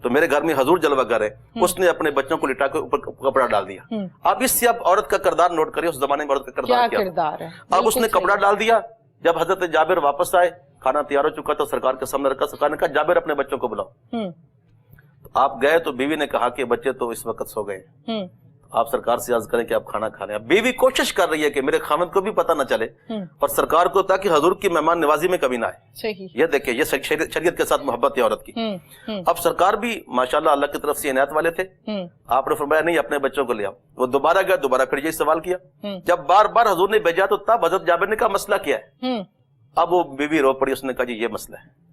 تو میرے گھر میں حضور جلوہ گر ہے، اس نے اپنے بچوں کو لٹا کے اوپر کپڑا ڈال دیا۔ اب اس سے اب عورت کا کردار نوٹ کریں، اس زمانے میں عورت کا کردار کیا؟ اب اس نے کپڑا ڈال دیا۔ جب حضرت جابر واپس آئے، کھانا تیار ہو چکا تھا، سرکار کے سامنے رکھا، سرکار نے کہا جابر اپنے بچوں کو بلاؤ۔ آپ گئے تو بیوی نے کہا کہ بچے تو اس وقت سو گئے، آپ سرکار سے عرض کریں کہ آپ کھانا کھا لیں۔ بیوی کوشش کر رہی ہے کہ میرے خامد کو بھی پتہ نہ چلے اور سرکار کو، تاکہ حضور کی مہمان نوازی میں کبھی نہ آئے۔ یہ دیکھیں، یہ شریعت کے ساتھ محبت ہے عورت کی۔ اب سرکار بھی ماشاءاللہ اللہ کی طرف سے عنایت والے تھے، آپ نے فرمایا نہیں اپنے بچوں کو لے آؤ۔ وہ دوبارہ گیا، دوبارہ پھر یہی سوال کیا۔ جب بار بار حضور نے بھیجا تو تب حضرت جابر نے کہا مسئلہ کیا ہے؟ اب وہ بیوی رو پڑی، اس نے کہا جی یہ مسئلہ ہے۔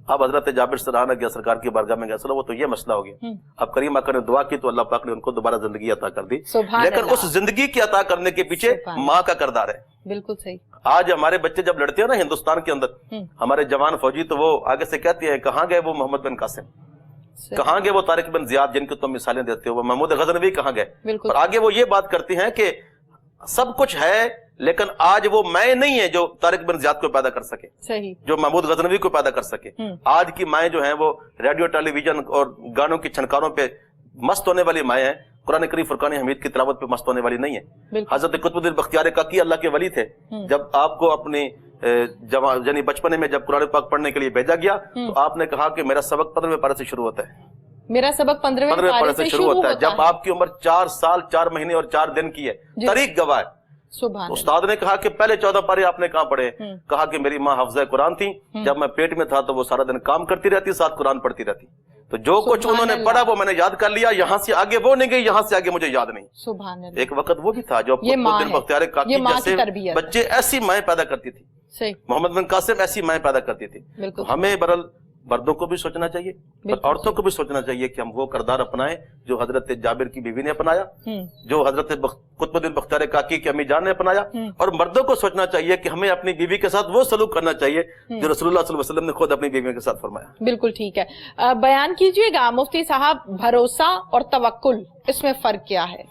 اب حضرت جابر سراہنا گیا، سرکار کی بارگاہ میں گیا، چلو وہ تو یہ مسئلہ ہو گیا۔ اب کریم آقا نے دعا کی تو اللہ پاک نے ان کو دوبارہ زندگی عطا کر دی، لیکن اس زندگی کی عطا کرنے کے پیچھے ماں کا کردار ہے۔ بالکل صحیح۔ آج ہمارے بچے جب لڑتے ہیں نا ہندوستان کے اندر، ہمارے جوان فوجی، تو وہ آگے سے کہتے ہیں کہاں گئے وہ محمد بن قاسم، کہاں گئے وہ طارق بن زیاد جن کی تم مثالیں دیتے ہو، وہ محمود غزنوی کہاں گئے؟ اور آگے وہ یہ بات کرتے ہیں کہ سب کچھ ہے لیکن آج وہ مائیں نہیں ہے جو طارق بن زیاد کو پیدا کر سکے، جو محمود غزنوی کو پیدا کر سکے۔ آج کی مائیں جو ہیں وہ ریڈیو ٹیلی ویژن اور گانوں کی چھنکاروں پہ مست ہونے والی مائیں ہیں، قرآن کریم فرقان حمید کی تلاوت پہ مست ہونے والی نہیں ہے۔ حضرت قطب الدین بختیار کاکی اللہ کے ولی تھے، جب آپ کو اپنی یعنی بچپنے میں جب قرآن پاک پڑھنے کے لیے بھیجا گیا تو آپ نے کہا کہ میرا سبق 15ویں پارے سے شروع ہوتا ہے، میرا سبق 15ویں پارے سے شروع ہوتا ہے۔ جب آپ کی عمر 4 سال 4 مہینے اور 4 دن کی ہے، تاریخ گواہ ہے۔ استاد نے کہا کہ پہلے 14 پارے آپ نے کہاں پڑھے؟ کہا کہ میری ماں حافظہ قرآن تھی، جب میں پیٹ میں تھا تو وہ سارا دن کام کرتی رہتی، ساتھ قرآن پڑھتی رہتی، تو جو کچھ انہوں نے پڑھا وہ میں نے یاد کر لیا، یہاں سے آگے وہ نہیں گئی، یہاں سے آگے مجھے یاد نہیں۔ سبحان اللہ۔ ایک وقت وہ بھی تھا جو قطب بختیار کاکی جیسے بچے ایسی مائیں پیدا کرتی تھی، محمد بن قاسم ایسی مائیں پیدا کرتی تھی۔ تو ہمیں برل مردوں کو بھی سوچنا چاہیے اور عورتوں کو بھی سوچنا چاہیے کہ ہم وہ کردار اپنائیں جو حضرت جابر کی بیوی نے اپنایا، جو حضرت قطب الدین بختیار کاکی کی امی جان نے اپنایا، اور مردوں کو سوچنا چاہیے کہ ہمیں اپنی بیوی کے ساتھ وہ سلوک کرنا چاہیے جو رسول اللہ صلی اللہ علیہ وسلم نے خود اپنی بیوی کے ساتھ فرمایا۔ بالکل ٹھیک ہے۔ بیان کیجئے گا مفتی صاحب، بھروسہ اور توکل، اس میں فرق کیا ہے؟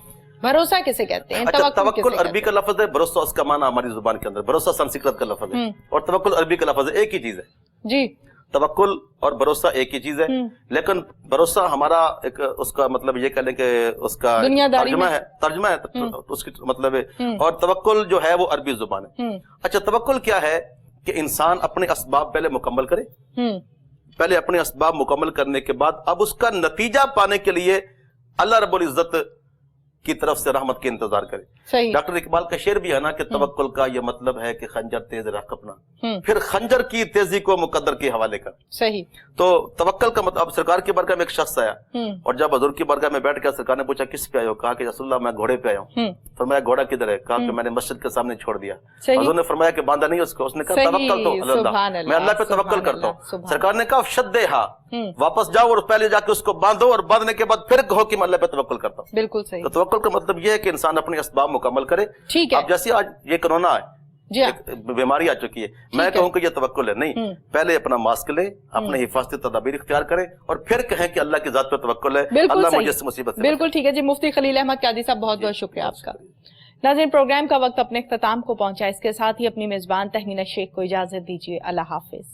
بھروسہ کسے کہتے ہیں؟ توکل عربی کا لفظ ہے، بھروسہ اس کا معنی ہماری زبان کے اندر، بھروسہ سنسکرت کا لفظ ہے، اور توکل عربی کا لفظ ہے، ایک ہی چیز ہے جی۔ توکل اور بھروسہ ایک ہی چیز ہے، لیکن بھروسہ ہمارا ایک اس کا مطلب یہ کہہ لیں کہ اس کا ترجمہ ہے اس کی مطلب ہے، اور توکل جو ہے وہ عربی زبان ہے۔ اچھا توکل کیا ہے؟ کہ انسان اپنے اسباب پہلے مکمل کرے، پہلے اپنے اسباب مکمل کرنے کے بعد اب اس کا نتیجہ پانے کے لیے اللہ رب العزت की तरफ से रहमत के इंतजार करे। सही। डॉक्टर इकबाल का शेर भी है ना कि तवक्कुल का ये मतलब है कि खंजर तेज रख अपना, फिर खंजर की तेजी को मुकद्दर के हवाले कर। सही। तो तवक्कुल का मतलब, अब सरकार की बरगाह में एक शख्स आया और जब हजूर की बरगाह में बैठ गया, सरकार ने पूछा किस पे आए हो? कहा कि रसूलुल्लाह मैं घोड़े पे आया हूँ। फरमाया घोड़ा किधर है? कहा कि मैंने मस्जिद के सामने छोड़ दिया। हजूर ने फरमाया कि बांधा नहीं उसको? उसने कहा तवक्कुल तो अल्लाह, मैं अल्लाह पे तवक्कुल करता हूँ। सरकार ने कहा शद्देहा, वापस जाओ और पहले जाके उसको बांधो और बांधने के बाद फिर कहो कि मैं अल्लाह पे तवक्कुल करता हूँ। बिल्कुल सही। तो तवक्कुल का मतलब ये है कि इंसान अपने असबाब मुकम्मल करे। ठीक है। अब जैसे आज ये कोरोना है, जी हाँ। एक बीमारी आ चुकी है, मैं कहूँ कि ये तवक्कुल है नहीं, पहले अपना मास्क ले, अपने हिफाजती तदाबीर इख्तियार करें और फिर कहें कि अल्लाह की जात पे तवक्कुल है, अल्लाह मुझे इस मुसीबत से बिल्कुल ठीक है जी। मुफ्ती खलील अहमद कादी साहब, बहुत बहुत शुक्रिया आपका। नाज़रीन, प्रोग्राम का वक्त अपने इख्तिताम को पहुंचा, इसके साथ ही अपनी मेजबान तहमीना शेख को इजाजत दीजिए। अल्लाह हाफिज।